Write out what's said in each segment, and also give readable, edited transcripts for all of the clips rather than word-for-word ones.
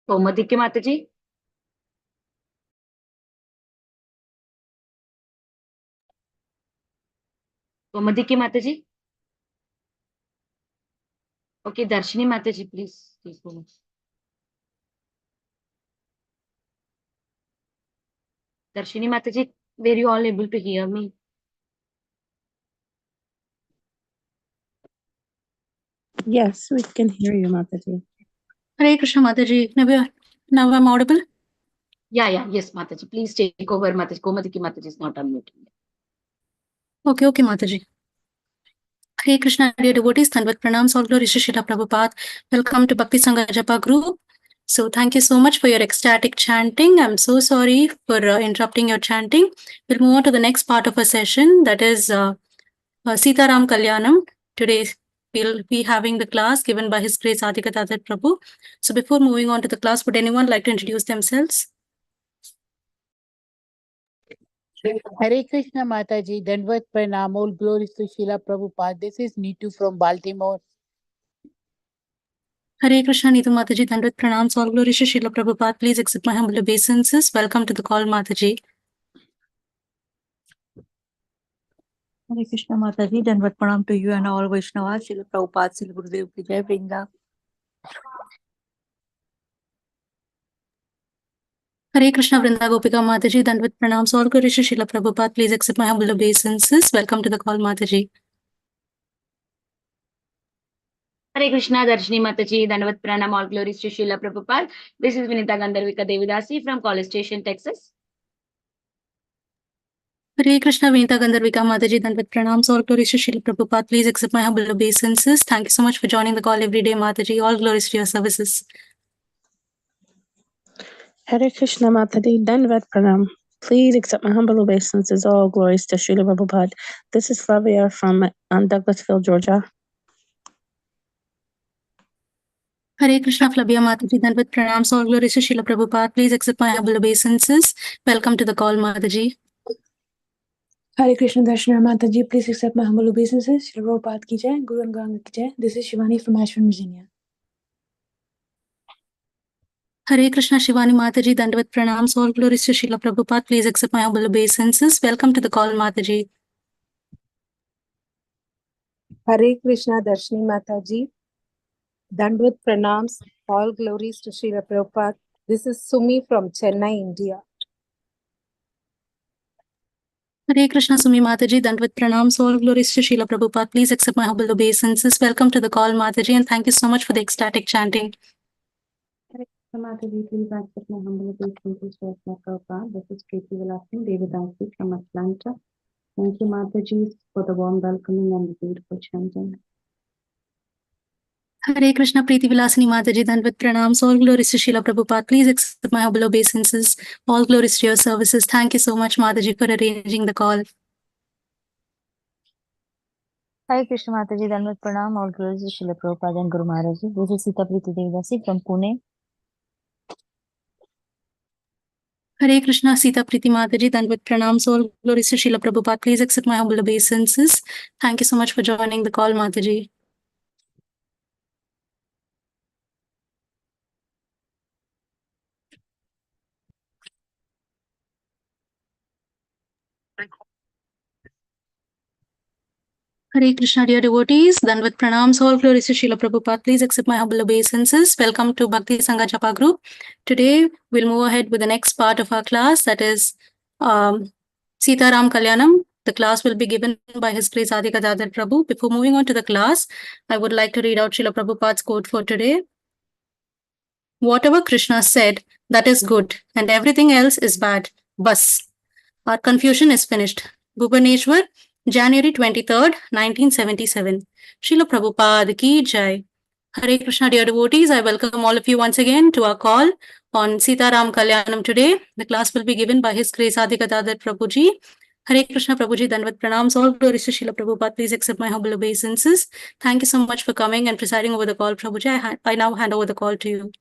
कोमदी की माता जी। कोमदी की माता जी। ओके, दर्शनी माता जी, प्लीज प्लीज बोलो। दर्शनी माता जी, were you all able to hear me? Yes, we can hear you, Mataji. Hare Krishna Mataji. Now I'm audible? Yeah, yes, माता जी, please take over, माता जी. कोमदी की माता जी is not unmuting. Okay, Mataji. Hare Krishna, dear devotees, Thanvat Pranams, all glories to Srila Prabhupada. Welcome to Bhakti Sangha Japa group. So thank you so much for your ecstatic chanting. I'm so sorry for interrupting your chanting. We'll move on to the next part of our session, that is Sita Ram Kalyanam. Today we'll be having the class given by His Grace Adi Gadadhar Prabhu. So before moving on to the class, would anyone like to introduce themselves? Hare Krishna Mataji, Dandvat Pranam, all glories to Srila Prabhupada. This is Neetu from Baltimore. Hare Krishna, Neetu Mataji, Dandvat Pranams, all glories to Srila Prabhupada. Please accept my humble obeisances. Welcome to the call, Mataji. Hare Krishna Mataji, Dandvat Pranam to you and all Vaishnavas, Srila Prabhupada, Srila Gurudev ki Jai, Vrinda. Hare Krishna Vrinda Gopika Mataji, Dandvat Pranams, all glories to Srila Prabhupada. Please accept my humble obeisances. Welcome to the call, Mataji. Hare Krishna, Darshini Mataji, Dandavat Pranam, all glories to Srila Prabhupada. This is Vinita Gandharvika Devidasi from College Station, Texas. Hare Krishna Vinita Gandharvika Mataji, Dandvat Pranams, all glories to Srila Prabhupada. Please accept my humble obeisances. Thank you so much for joining the call every day, Mataji. All glories to your services. Hare Krishna Mataji, Dandvat Pranam. Please accept my humble obeisances. All glories to Srila Prabhupada. This is Flavia from Douglasville, Georgia. Hare Krishna Flavia Mataji, Dandvat Pranams, all glories to Srila Prabhupada. Please accept my humble obeisances. Welcome to the call, Mataji. Hare Krishna Darshana Mataji, please accept my humble obeisances. Srila Prabhupada ki Jai, Guru and Gauranga ki Jai. This is Shivani from Ashburn, Virginia. Hare Krishna Shivani Mataji, Dandvat Pranams, all glories to Srila Prabhupada. Please accept my humble obeisances. Welcome to the call, Mataji. Hare Krishna Darshini Mataji, Dandvat Pranams, all glories to Srila Prabhupada. This is Sumi from Chennai, India. Hare Krishna Sumi Mataji, Dandvat Pranams, all glories to Srila Prabhupada. Please accept my humble obeisances. Welcome to the call, Mataji, and thank you so much for the ecstatic chanting. Hare Krishna Mataji, please accept my humble obeisances to Srila Prabhupada. This is Preeti Vilasing Devidasi from Atlanta. Thank you, Mataji, for the warm welcoming and the beautiful chanting. Hare Krishna Preeti Vilasini Mataji, Dandvat Pranams, all glories to Srila Prabhupada. Please accept my humble obeisances. All glories to your services. Thank you so much, Mataji, for arranging the call. Hare Krishna Mataji, Dandvat Pranam, all glories to Srila Prabhupada and Guru Maharaj. This is Sita Priti Devdasi from Pune. Hare Krishna Sita Priti Mataji, Dandvat Pranams, all glories to Srila Prabhupada. Please accept my humble obeisances. Thank you so much for joining the call, Mataji. Hare Krishna, dear devotees, Dandvat Pranams, all glories to Srila Prabhupada. Please accept my humble obeisances. Welcome to Bhakti Sangha Japa group. Today, we'll move ahead with the next part of our class, that is Sita Ram Kalyanam. The class will be given by His Grace Adi Gadadhar Prabhu. Before moving on to the class, I would like to read out Srila Prabhupada's quote for today. Whatever Krishna said, that is good, and everything else is bad. Bas. Our confusion is finished. Bhubaneswar, January 23rd, 1977. Srila Prabhupada ki Jai. Hare Krishna, dear devotees, I welcome all of you once again to our call on Sita Ram Kalyanam today. The class will be given by His Grace Adi Gadadhar Prabhuji. Hare Krishna Prabhuji, Dandvat Pranams, all glories to Srila Prabhupada. Please accept my humble obeisances. Thank you so much for coming and presiding over the call, Prabhuji. I now hand over the call to you.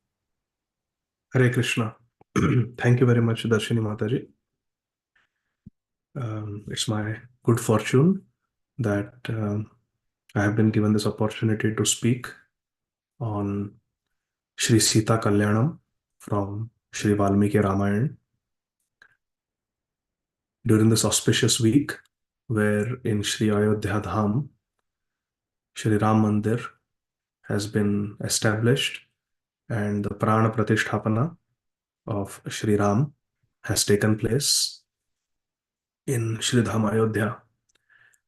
Hare Krishna. Thank you very much, Darshini Mataji. It's my good fortune that I have been given this opportunity to speak on Shri Sita Kalyanam from Sri Valmiki Ramayana during this auspicious week, where in Sri Ayodhya Dham, Sri Ram Mandir has been established and the Prana Pratisthapana of Sri Ram has taken place in Sri Dham Ayodhya.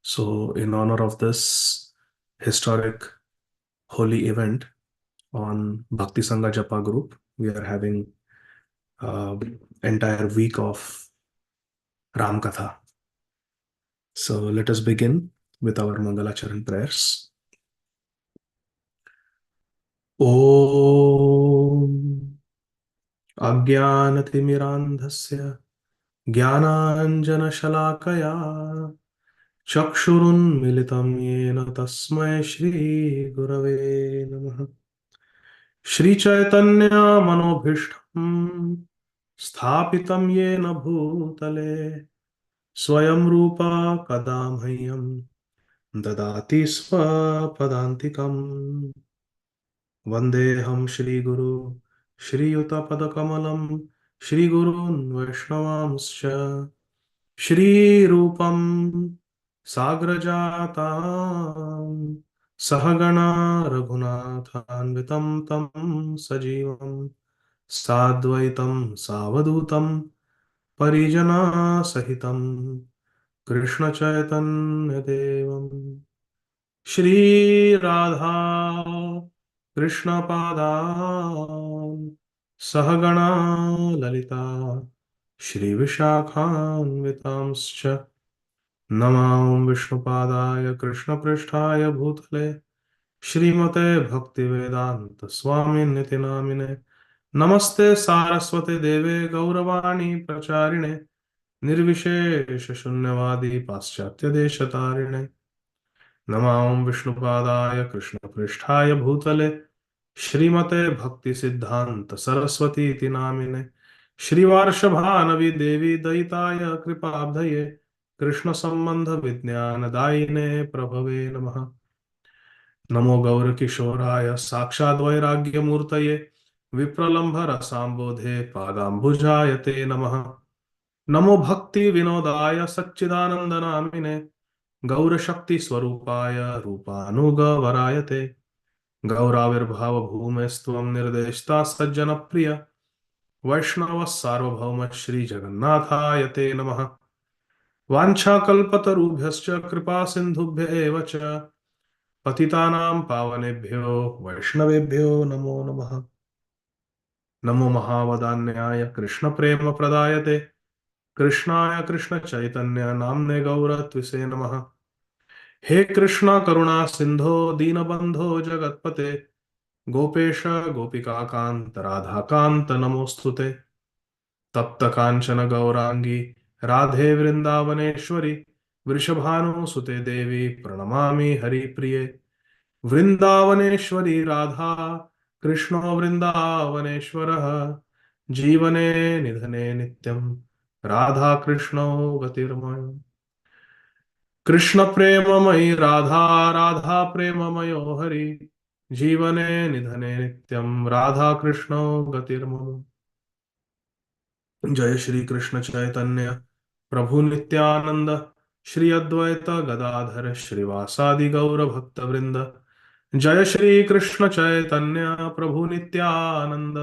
So, in honor of this historic holy event on Bhakti Sangha Japa group, we are having entire week of Ram Katha. So let us begin with our Mangalacharan prayers. Om Ajnanatimirandhasya Jnananjanashalakaya Chakshurunmilitam Yena Tasmai Shri Gurave Namaha. Shri Chaitanya Manobhishtam Sthapitam Yena Bhutale Swayam Rupa Kadamhayam Dadati Swapadantikam. Vandeham Shri Guru Shri Yuta Padakamalam Shri Gurun Vaishnavamscha Shri Rupam Sagrajatam Sahagana Raghunathanvitam Tam Sajivam Sadvaitam Savadutam Parijana Sahitam Krishna Chaitanya Devam Shri Radha Krishna Padam Sahagana Lalita Shri Vishakhan Vitamscha Namam Vishnu Padaya Krishna Pristhaya Bhutale Shrimate Bhakti Vedanta Swami Niti Namine Namaste Saraswate Deve Gauravani Pracharine Nirvishesha Shunyavadi Paschatya Deshatarine Namam Vishnupadaya Krishna Pristhaya Bhutale Shrimate Bhakti Siddhanta Saraswati iti Namine Shri Varshabhanavi Devi Daitaya Kripabdhaye Krishna Sambandha Vidnyana Daine Prabhave Namaha. Namo Gaura Kishoraya Sakshad Vairagya Murtaye Vipralambha Rasambodhe Padambhujayate Namaha. Namo Bhakti Vinodaya Satchidananda Namine Gaura Shakti Swarupaya Rupanuga Varayate Gauravirbhava Bhumestvam Nirdeshta Sajjana Priya Vaishnava Sarvabhauma Shri Jagannathayate Namaha. Vancha Kalpatarubhyascha Kripa Sindhubhya Evacha Patitanam Pavanebhyo Vaishnavebhyo Namo Namaha. Namo Mahavadanyaya Krishna Prema Pradayate Krishnaya Krishna Chaitanya Namne Gaura Tvise Namaha. हे कृष्णा करुणा सिंधो दीनबंधो जगतपते गोपेश गोपिका कांत राधा कांत नमोस्तुते तप्त कांचन गौरांगी राधे वृंदावनेश्वरी वृषभानुसुते देवी प्रणमामि हरिप्रिये वृंदावनेश्वरी राधा कृष्णो वृंदावनेश्वरः जीवने निधने नित्यं राधा कृष्णो गतिर्मय कृष्ण प्रेममयी राधा राधा प्रेममयो हरि जीवने निधने नित्यं राधा कृष्णो गतिर्मम जय श्री कृष्ण चैतन्य प्रभु नित्यानंद श्री अद्वैत गदाधर श्रीवासादि गौर भक्त वृंद जय श्री कृष्ण चैतन्य प्रभु नित्यानंद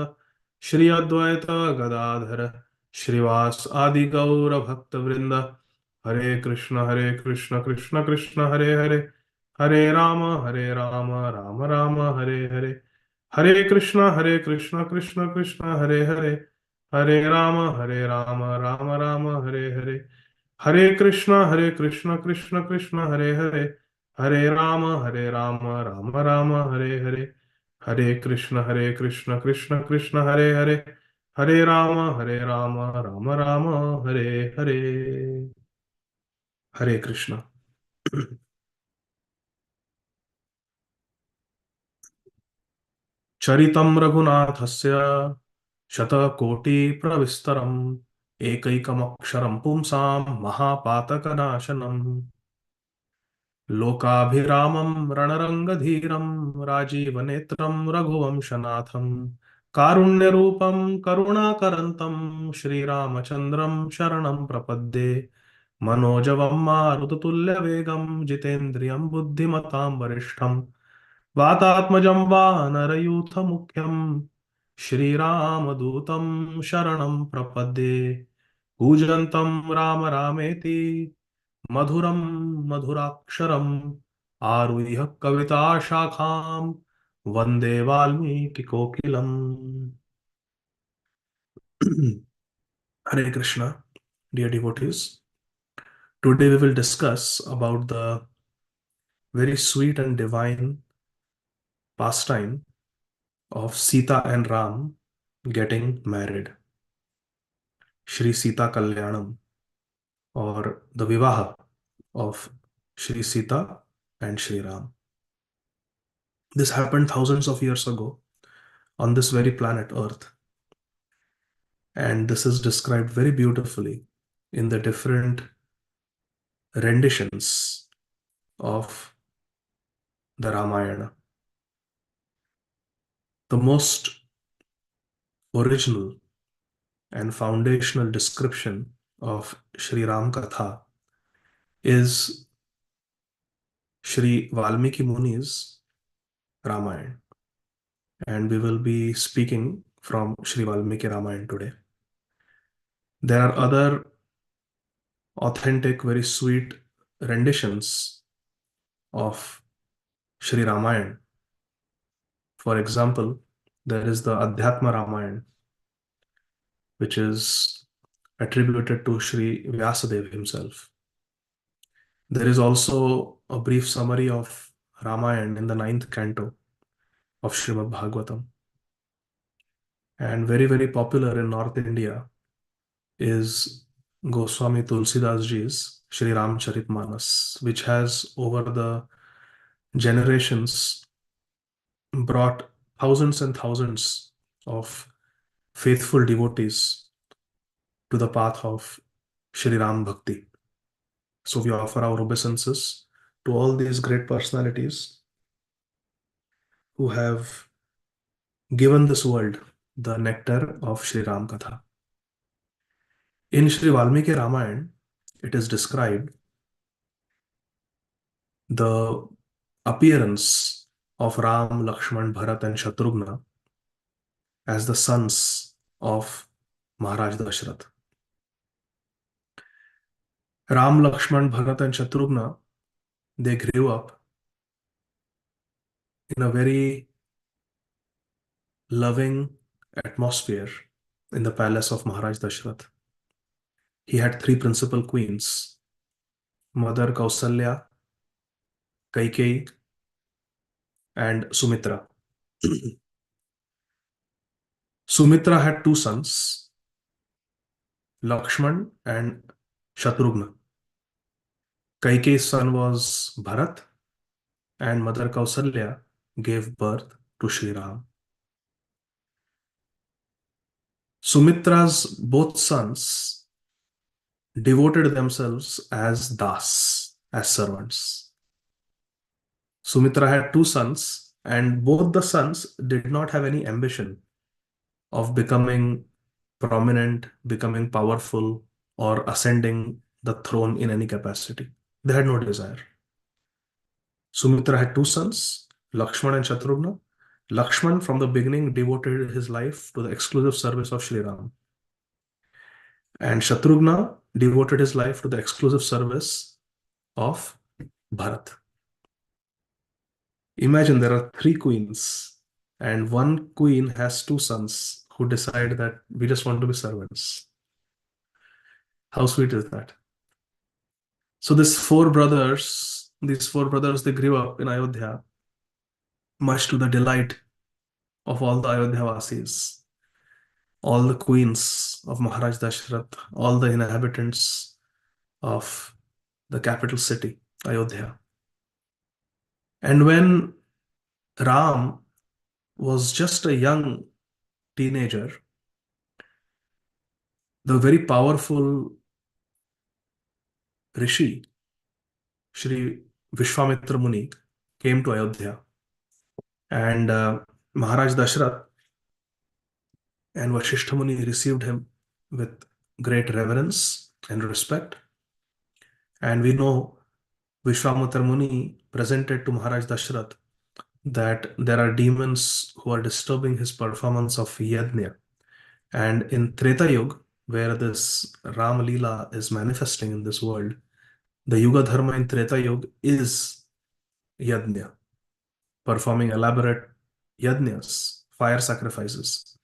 श्री अद्वैत गदाधर श्रीवास आदि गौर भक्त वृंद हरे कृष्ण कृष्ण कृष्ण हरे हरे हरे राम राम राम हरे हरे हरे कृष्ण कृष्ण कृष्ण हरे हरे हरे राम राम राम हरे हरे हरे कृष्ण कृष्ण कृष्ण हरे हरे हरे राम राम राम हरे हरे हरे कृष्ण कृष्ण कृष्ण हरे हरे हरे राम राम राम हरे हरे हरे कृष्ण चरितं रघुनाथस्य शतकोटि प्रविस्तरम् एकैकमक्षरं पुंसां महापातकनाशनम् लोकाभिरामं रणरङ्गधीरं राजीवनेत्रं रघुवंशनाथं कारुण्यरूपं करुणाकरन्तं श्रीरामचन्द्रं शरणं प्रपद्ये मनोजवं मारुततुल्यवेगं जितेन्द्रियं बुद्धिमतां वरिष्ठं वातात्मजं वानरयूथमुख्यं श्रीरामदूतं शरणं प्रपद्ये कूजन्तं राम रामेति मधुरं मधुराक्षरम् आरुह्य कविताशाखां वन्दे वाल्मीकिकोकिलम्. Hare Krishna, dear devotees. Today we will discuss about the very sweet and divine pastime of Sita and Ram getting married. Shri Sita Kalyanam, or the Vivaha of Shri Sita and Shri Ram. This happened thousands of years ago on this very planet Earth. And this is described very beautifully in the different renditions of the Ramayana. The most original and foundational description of Shri Ram Katha is Shri Valmiki Muni's Ramayana. And we will be speaking from Shri Valmiki Ramayana today. There are other authentic, very sweet renditions of Shri Ramayana. For example, there is the Adhyatma Ramayana, which is attributed to Shri Vyasadeva himself. There is also a brief summary of Ramayana in the 9th canto of Srimad Bhagavatam. And very, very popular in North India is Goswami Tulsidas Ji's Shri Ramcharitmanas, which has over the generations brought thousands and thousands of faithful devotees to the path of Shri Ram Bhakti. So we offer our obeisances to all these great personalities who have given this world the nectar of Shri Ram Katha. In Shri Valmiki Ramayana, it is described the appearance of Ram, Lakshman, Bharat and Shatrughna as the sons of Maharaj Dasaratha. Ram, Lakshman, Bharat and Shatrughna, they grew up in a very loving atmosphere in the palace of Maharaj Dasaratha. He had 3 principal queens, Mother Kausalya, Kaikeyi and Sumitra. Sumitra had 2 sons, Lakshman and Shatrughna. Kaikeyi's son was Bharat, and Mother Kausalya gave birth to Shri Ram. Sumitra's both sons devoted themselves as das, as servants. Sumitra had 2 sons, and both the sons did not have any ambition of becoming prominent, becoming powerful, or ascending the throne in any capacity. They had no desire. Sumitra had 2 sons, Lakshman and Shatrughna. Lakshman from the beginning devoted his life to the exclusive service of Shri Ram. And Shatrughna devoted his life to the exclusive service of Bharat. Imagine there are 3 queens and 1 queen has 2 sons who decide that we just want to be servants. How sweet is that? So these 4 brothers, they grew up in Ayodhya, much to the delight of all the Ayodhya Vasis, all the queens of Maharaj Dasaratha, all the inhabitants of the capital city, Ayodhya. And when Ram was just a young teenager, the very powerful Rishi, Shri Vishwamitra Muni, came to Ayodhya. And Maharaj Dasaratha And Vasishtha Muni received him with great reverence and respect. And we know Vishwamitra Muni presented to Maharaj Dasaratha that there are demons who are disturbing his performance of yajna. And in Treta Yuga, where this Ram Leela is manifesting in this world, the Yuga Dharma in Treta Yuga is yajna, performing elaborate yajnas, fire sacrifices.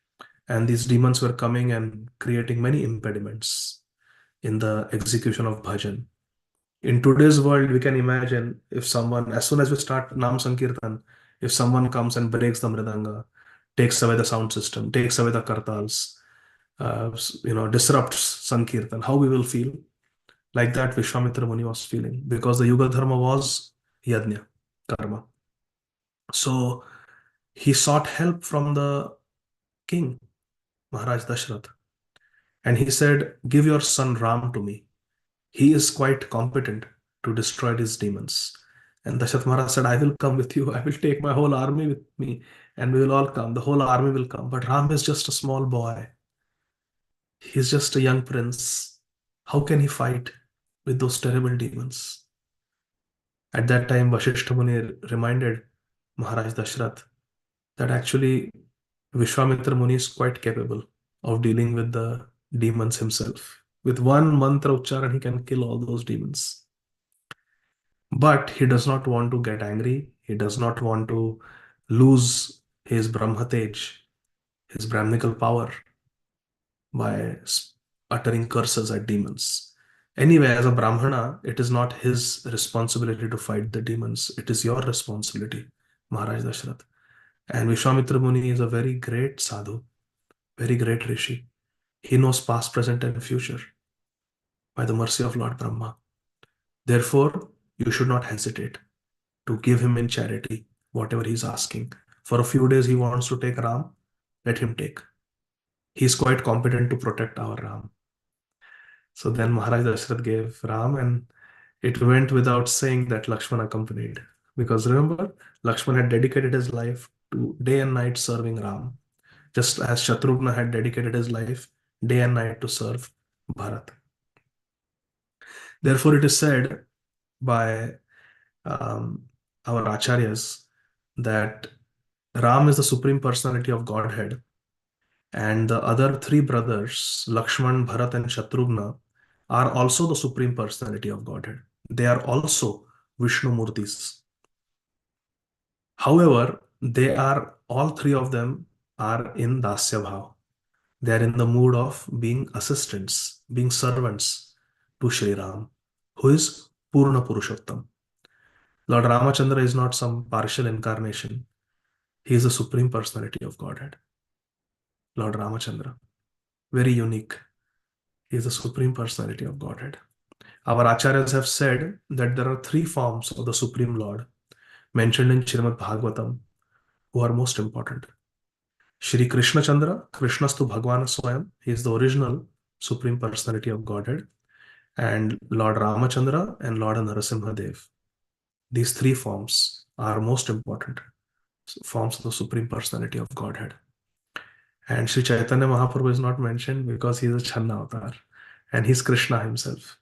And these demons were coming and creating many impediments in the execution of bhajan. In today's world, we can imagine if someone, as soon as we start Nam Sankirtan, if someone comes and breaks the mridanga, takes away the sound system, takes away the kartals, disrupts Sankirtan, how we will feel? Like that Vishwamitra Muni was feeling, because the Yuga Dharma was yajna, karma. So he sought help from the king, Maharaj Dasaratha. And he said, give your son Ram to me. He is quite competent to destroy these demons. And Dasharatha Maharaj said, I will come with you. I will take my whole army with me and we will all come. The whole army will come. But Ram is just a small boy. He's just a young prince. How can he fight with those terrible demons? At that time, Vasishtha Muni reminded Maharaj Dasaratha that actually Vishwamitra Muni is quite capable of dealing with the demons himself. With one mantra ucharan, he can kill all those demons. But he does not want to get angry. He does not want to lose his Brahmatej, his Brahminical power, by uttering curses at demons. Anyway, as a Brahmana, it is not his responsibility to fight the demons. It is your responsibility, Maharaj Dasaratha. And Vishwamitra Muni is a very great sadhu, very great rishi. He knows past, present, and future by the mercy of Lord Brahma. Therefore, you should not hesitate to give him in charity whatever he's asking. For a few days, he wants to take Ram, let him take. He's quite competent to protect our Ram. So then Maharaj Dasaratha gave Ram, and it went without saying that Lakshmana accompanied. Because remember, Lakshmana had dedicated his life to day and night serving Ram, just as Shatrughna had dedicated his life day and night to serve Bharat. Therefore, it is said by our acharyas that Ram is the Supreme Personality of Godhead, and the other three brothers, Lakshman, Bharat, and Shatrughna, are also the Supreme Personality of Godhead. They are also Vishnu Murtis. However, all three of them are in Dasya Bhav. They are in the mood of being assistants, being servants to Sri Ram, who is Purna Purushottam. Lord Rama Chandra is not some partial incarnation. He is the Supreme Personality of Godhead. Lord Rama Chandra, very unique. He is the Supreme Personality of Godhead. Our acharyas have said that there are three forms of the Supreme Lord mentioned in Srimad Bhagavatam who are most important. Shri Krishna Chandra, Krishnastu Bhagwana Swayam, he is the original Supreme Personality of Godhead, and Lord Ramachandra and Lord Narasimha Dev. These three forms are most important forms of the Supreme Personality of Godhead. And Sri Chaitanya Mahaprabhu is not mentioned because he is a Channa avatar and he's Krishna himself.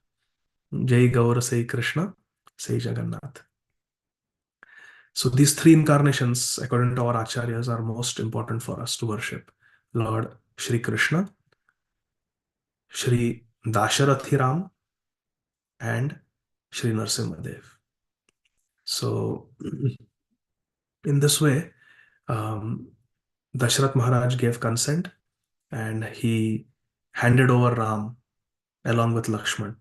Jai Gaura Sei Krishna, Sei Jagannath. So these three incarnations, according to our acharyas, are most important for us to worship. Lord Shri Krishna, Shri Dasarathi Ram, and Shri Narasimha Dev. So in this way, Dasharath Maharaj gave consent and he handed over Ram along with Lakshman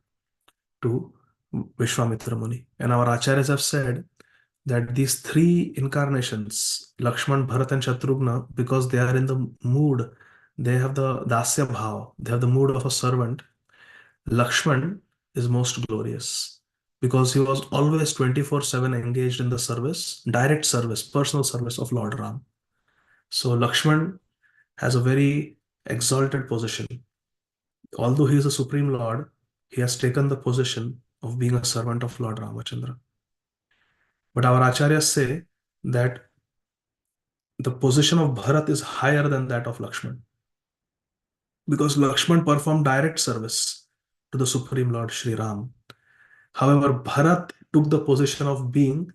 to Vishwamitra Muni. And our acharyas have said that these three incarnations, Lakshman, Bharat, and Shatrughna, because they are in the mood, they have the Dasya Bhav, they have the mood of a servant. Lakshman is most glorious because he was always 24/7 engaged in the service, direct service, personal service of Lord Ram. So Lakshman has a very exalted position. Although he is a Supreme Lord, he has taken the position of being a servant of Lord Ramachandra. But our acharyas say that the position of Bharat is higher than that of Lakshman. because Lakshman performed direct service to the Supreme Lord Sri Ram. However, Bharat took the position of being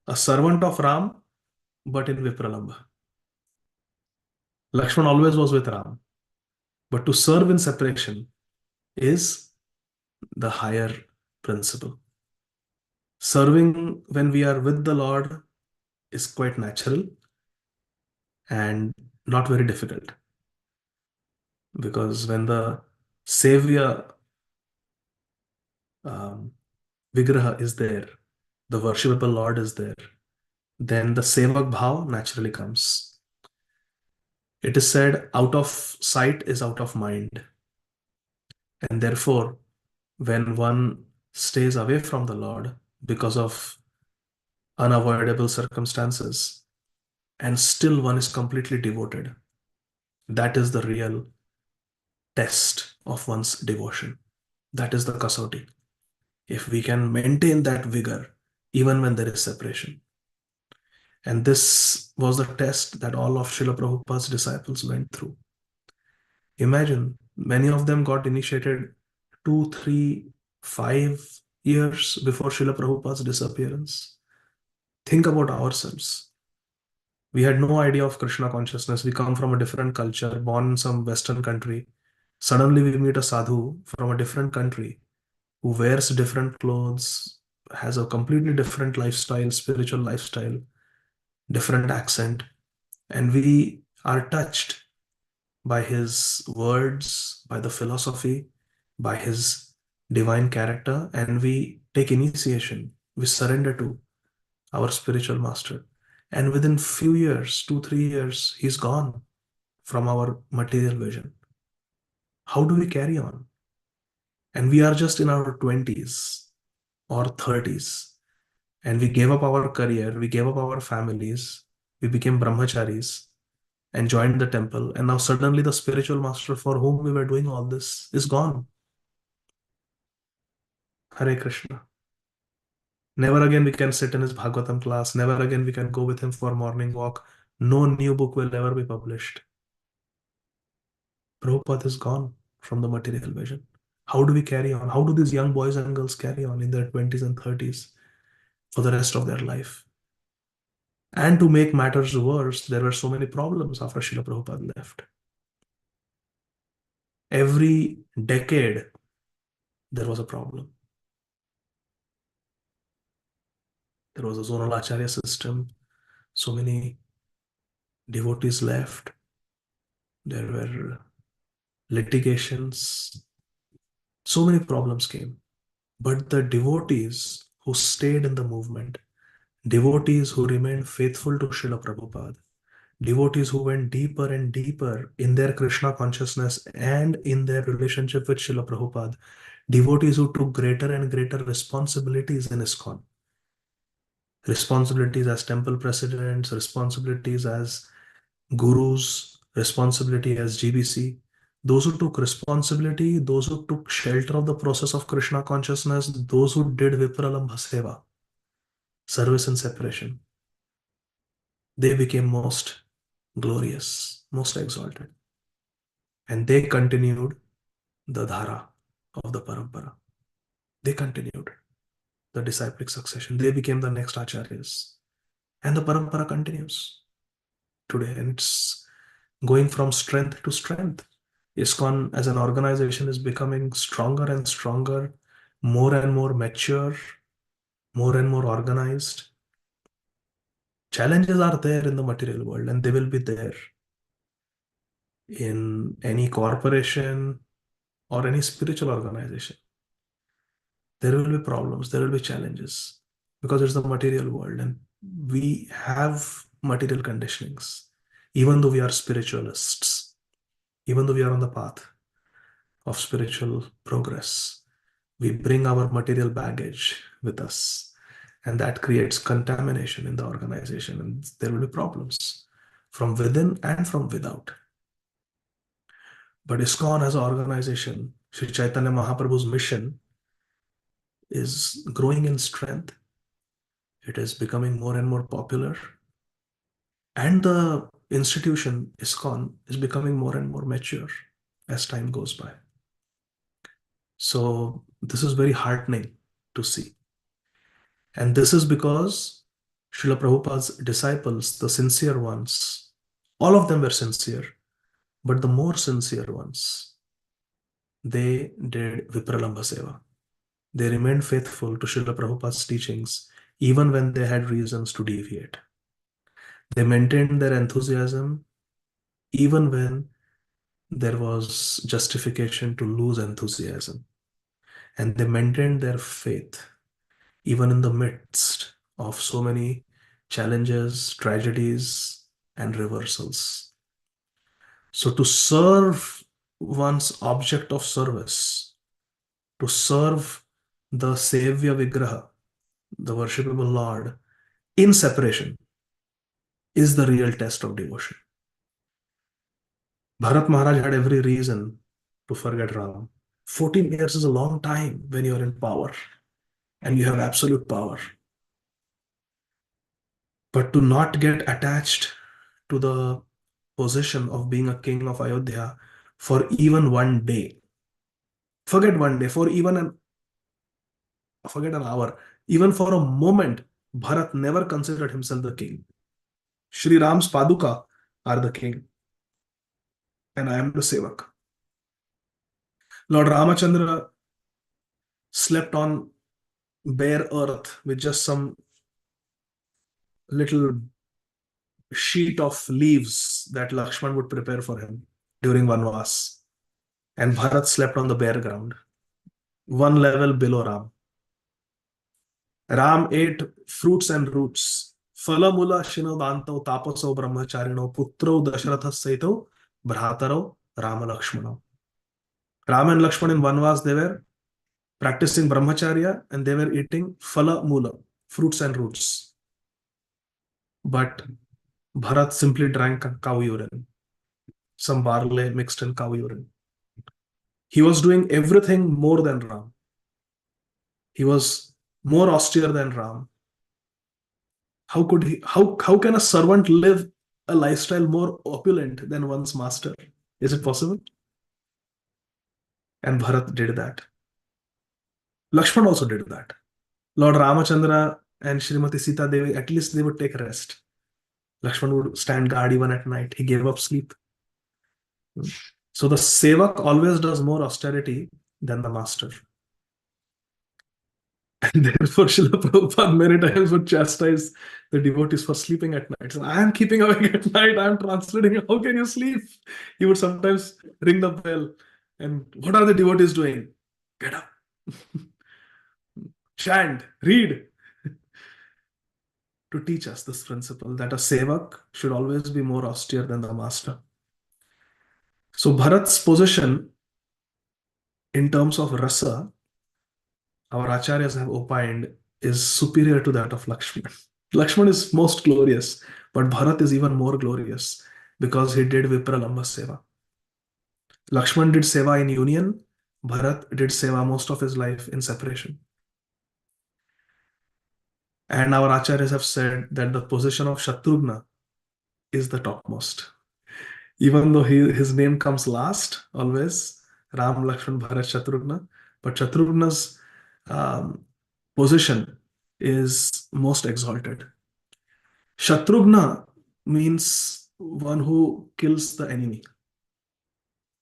a servant of Ram, but in Vipralambha. Lakshman always was with Ram, but to serve in separation is the higher principle. Serving when we are with the Lord is quite natural and not very difficult, because when the Savior Vigraha is there, the worshipable Lord is there, then the Sevak Bhav naturally comes. It is said, out of sight is out of mind. And therefore, when one stays away from the Lord because of unavoidable circumstances, and still one is completely devoted, that is the real test of one's devotion. That is the kasauti. If we can maintain that vigor even when there is separation. And this was the test that all of Srila Prabhupada's disciples went through. Imagine, many of them got initiated 2, 3, 5 years before Srila Prabhupada's disappearance. Think about ourselves. We had no idea of Krishna consciousness. We come from a different culture, born in some Western country. Suddenly we meet a sadhu from a different country who wears different clothes, has a completely different lifestyle, spiritual lifestyle, different accent, and we are touched by his words, by the philosophy, by his divine character, and we take initiation. We surrender to our spiritual master. And within few years, 2, 3 years, he's gone from our material vision. How do we carry on? And we are just in our 20s or 30s. And we gave up our career, we gave up our families, we became brahmacharis and joined the temple. And now suddenly the spiritual master for whom we were doing all this is gone. Hare Krishna. Never again we can sit in his Bhagavatam class. Never again we can go with him for morning walk. No new book will ever be published. Prabhupada is gone from the material vision. How do we carry on? How do these young boys and girls carry on in their 20s and 30s for the rest of their life? And to make matters worse, there were so many problems after Srila Prabhupada left. Every decade, there was a problem. There was a zonal acharya system. So many devotees left. There were litigations. So many problems came. But the devotees who stayed in the movement, devotees who remained faithful to Srila Prabhupada, devotees who went deeper and deeper in their Krishna consciousness and in their relationship with Srila Prabhupada, devotees who took greater and greater responsibilities in ISKCON, responsibilities as temple presidents, responsibilities as gurus, responsibility as GBC, those who took responsibility, those who took shelter of the process of Krishna consciousness, those who did Vipralambha Seva, service and separation, they became most glorious, most exalted. And they continued the dhara of the parampara. They continued the disciplic succession. They became the next acharyas. And the parampara continues today. And it's going from strength to strength. ISKCON as an organization is becoming stronger and stronger, more and more mature, more and more organized. Challenges are there in the material world, and they will be there in any corporation or any spiritual organization. There will be problems, there will be challenges, because it's the material world and we have material conditionings. Even though we are spiritualists, even though we are on the path of spiritual progress, we bring our material baggage with us, and that creates contamination in the organization, and there will be problems from within and from without. But ISKCON as an organization, Sri Chaitanya Mahaprabhu's mission is growing in strength. It is becoming more and more popular. And the institution, ISKCON, is becoming more and more mature as time goes by. So this is very heartening to see. And this is because Srila Prabhupada's disciples, the sincere ones, all of them were sincere, but the more sincere ones, they did Vipralambha Seva. They remained faithful to Srila Prabhupada's teachings even when they had reasons to deviate. They maintained their enthusiasm even when there was justification to lose enthusiasm. And they maintained their faith even in the midst of so many challenges, tragedies, and reversals. So to serve one's object of service, to serve the Savior Vigraha, the worshipable Lord, in separation, is the real test of devotion. Bharat Maharaj had every reason to forget Ram. 14 years is a long time when you are in power and you have absolute power. But to not get attached to the position of being a king of Ayodhya for even one day, forget one day, forget an hour, even for a moment, Bharat never considered himself the king. Shri Ram's Paduka are the king, and I am the Sevak. Lord Rama Chandra slept on bare earth with just some little sheet of leaves that Lakshman would prepare for him during Vanvas. And Bharat slept on the bare ground, one level below Ram. Ram ate fruits and roots. Phala mula shinodanto tapaso brahmacharino putro Dasaratha saito bhrataro Rama Lakshmano. Ram and Lakshman in Vanvas, they were practicing brahmacharya and they were eating phala mula, fruits and roots. But Bharat simply drank cow urine, some barley mixed in cow urine. He was doing everything more than Ram. He was more austere than Ram. How can a servant live a lifestyle more opulent than one's master? Is it possible? And Bharat did that. Lakshman also did that. Lord Ramachandra and Srimati Sita Devi, at least they would take rest. Lakshman would stand guard even at night. He gave up sleep. So the Sevak always does more austerity than the master. And therefore, Srila Prabhupada many times would chastise the devotees for sleeping at night. So, I am keeping awake at night. I am translating. How can you sleep? He would sometimes ring the bell. And what are the devotees doing? Get up. Chant. Read. To teach us this principle that a sevak should always be more austere than the master. So Bharat's position in terms of rasa, our acharyas have opined, is superior to that of Lakshman. Lakshman is most glorious, but Bharat is even more glorious because he did Vipralambha Seva. Lakshman did Seva in union, Bharat did Seva most of his life in separation. And our acharyas have said that the position of Shatrughna is the topmost. Even though his name comes last, always, Ram, Lakshman, Bharat, Shatrughna, but Shatrughna's position is most exalted. Shatrughna means one who kills the enemy.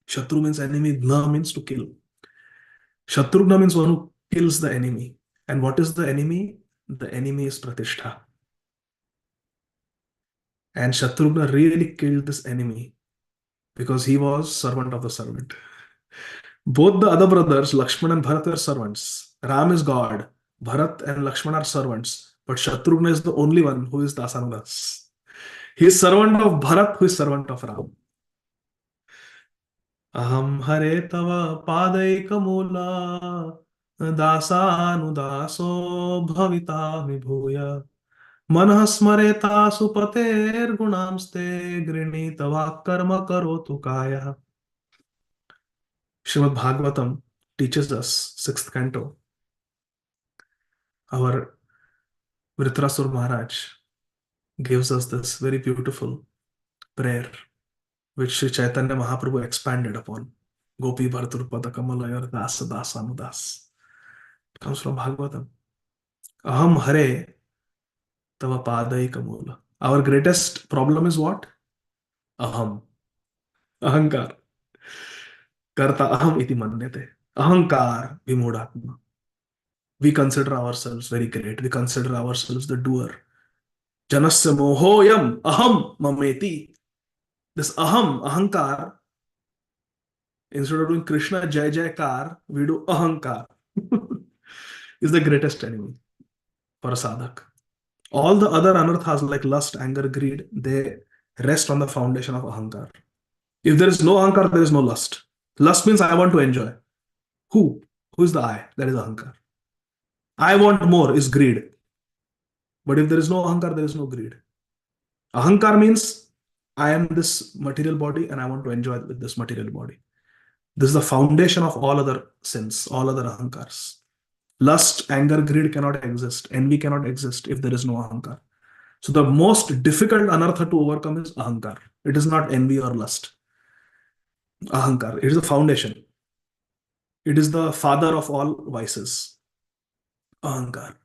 Shatru means enemy, Dhna means to kill. Shatrughna means one who kills the enemy. And what is the enemy? The enemy is Pratishtha. And Shatrughna really killed this enemy because he was servant of the servant. Both the other brothers, Lakshman and Bharat, were servants. Ram is God. Bharat and Lakshman are servants. But Shatrughna is the only one who is Dasanudas. He is servant of Bharat, who is servant of Ram. Aham hare tava padaika mula dasanudaso bhavitami bhuya manah smareta supater gunamste grinitava karma karotu kaya. Srimad Bhagavatam teaches us, 6th canto. Our Vritrasur Maharaj gives us this very beautiful prayer, which Sri Chaitanya Mahaprabhu expanded upon. Gopi Bharturpada Kamalayar Das Dasanudas. It comes from Bhagavatam. Aham Hare Tava Padai Kamula. Our greatest problem is what? Aham. Ahankar. Karta aham iti manyate. Ahankar vimodhatma. We consider ourselves very great. We consider ourselves the doer. Janasya mohoyam aham mameti. This aham, ahankar, instead of doing Krishna Jai Jaikar, we do ahankar. Is the greatest enemy for a sadhak. All the other anarthas like lust, anger, greed, they rest on the foundation of ahankar. If there is no ahankar, there is no lust. Lust means I want to enjoy. Who? Who is the I? That is ahankar. I want more is greed. But if there is no ahankar, there is no greed. Ahankar means I am this material body and I want to enjoy with this material body. This is the foundation of all other sins, all other ahankars. Lust, anger, greed cannot exist. Envy cannot exist if there is no ahankar. So the most difficult anartha to overcome is ahankar. It is not envy or lust. Ahankar. It is the foundation. It is the father of all vices. Ahankar.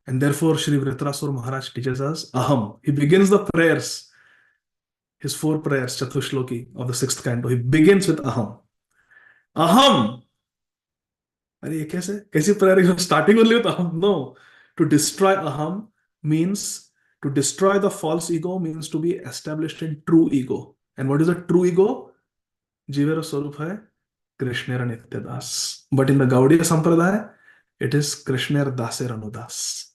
And therefore, Sri Vritrasur Maharaj teaches us aham. He begins the prayers, his 4 prayers, Chatushloki of the 6th canto. He begins with aham. Aham. Are you कैसी prayer? You are starting only with aham? No. To destroy aham means to destroy the false ego means to be established in true ego. And what is a true ego? Jivera Swarup hai Krishnera Nityadas. But in the Gaudiya Sampradaya, it is Krishnera Daser Anudas.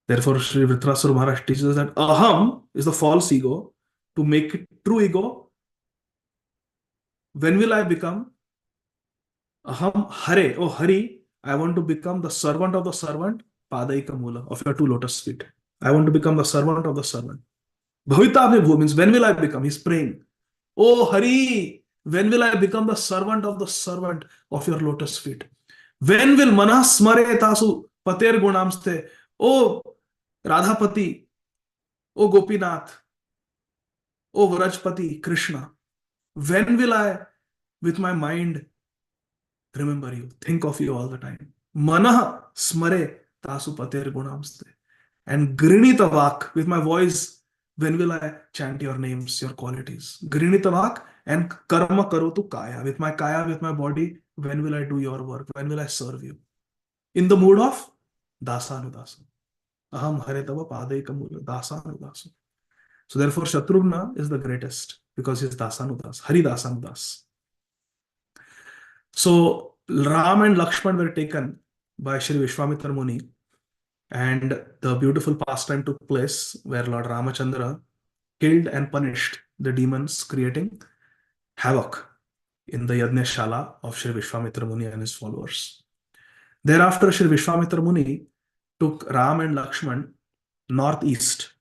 Therefore, Sri Vritrasur Maharaj teaches us that aham is the false ego. To make it true ego, when will I become? Aham Hare, oh Hari, I want to become the servant of the servant, Padaika Mula, of your 2 lotus feet. I want to become the servant of the servant. Bhavita Bhu means when will I become? He's praying. Oh Hari, when will I become the servant of your lotus feet? When will Manas Smare Tasu Pater Gunamste? Oh Radhapati, oh Gopinath, oh Vrajpati, Krishna. When will I, with my mind, remember you, think of you all the time? Manah smare tasu pater gunamste. And grinita vak, with my voice, when will I chant your names, your qualities? Grinita vak and karma karotu kaya. With my kaya, with my body, when will I do your work? When will I serve you? In the mood of dasanudasu. Aham hare tava padaikam dasanudasu. So therefore, Shatrughna is the greatest because he is dasanudas, Hari dasanudas. So Ram and Lakshman were taken by Shri Vishwamitra Muni, and the beautiful pastime took place where Lord Rama Chandra killed and punished the demons, creating havoc in the Yajna-shala of Shri Vishwamitra Muni and his followers. Thereafter, Shri Vishwamitra Muni took Ram and Lakshman northeast.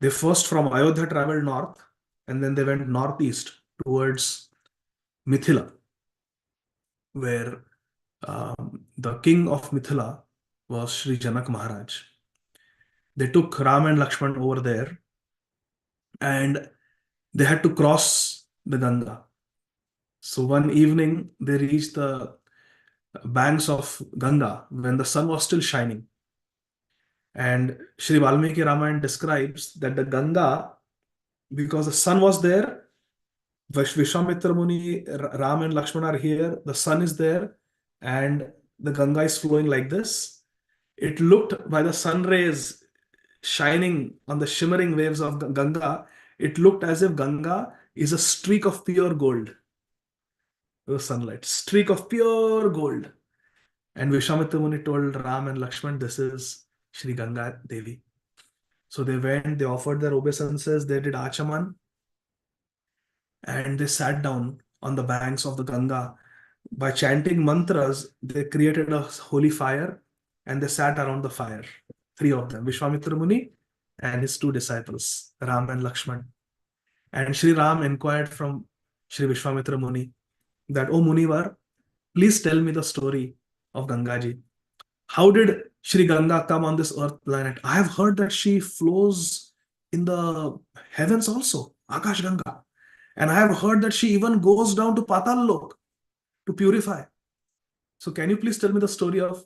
They first from Ayodhya traveled north, and then they went northeast towards Mithila, where the king of Mithila was Sri Janak Maharaj. They took Ram and Lakshman over there, and they had to cross the Ganga. So one evening, they reached the banks of Ganga when the sun was still shining. And Sri Valmiki Ramayana describes that the Ganga, because the sun was there, Vishwamitra Muni, Ram and Lakshman are here, the sun is there, and the Ganga is flowing like this. It looked, by the sun rays shining on the shimmering waves of Ganga, it looked as if Ganga is a streak of pure gold. The sunlight, streak of pure gold. And Vishwamitra Muni told Ram and Lakshman, this is Shri Ganga Devi. So they went, they offered their obeisances, they did Achaman, and they sat down on the banks of the Ganga. By chanting mantras, they created a holy fire, and they sat around the fire. 3 of them, Vishwamitra Muni and his 2 disciples, Ram and Lakshman. And Shri Ram inquired from Shri Vishwamitra Muni that, "O Munivar, please tell me the story of Gangaji. How did Shri Ganga come on this earth planet? I have heard that she flows in the heavens also, Akash Ganga. And I have heard that she even goes down to Patal Lok to purify. So can you please tell me the story of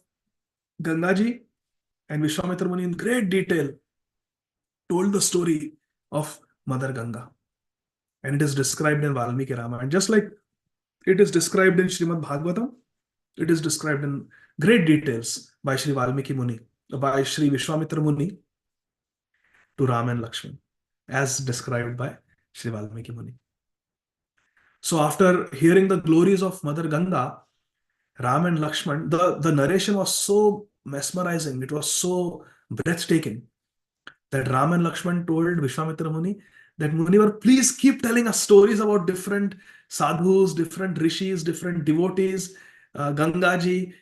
Gangaji? And Vishwamitra Muni in great detail told the story of Mother Ganga. And it is described in Valmiki Ramayana. And just like it is described in Srimad Bhagavatam, it is described in great details by Sri Valmiki Muni, by Sri Vishwamitra Muni to Ram and Lakshman, as described by Sri Valmiki Muni. So after hearing the glories of Mother Ganga, Ram and Lakshman, the narration was so mesmerizing, it was so breathtaking that Ram and Lakshman told Vishwamitra Muni that Munivar, please keep telling us stories about different sadhus, different rishis, different devotees, Gangaji.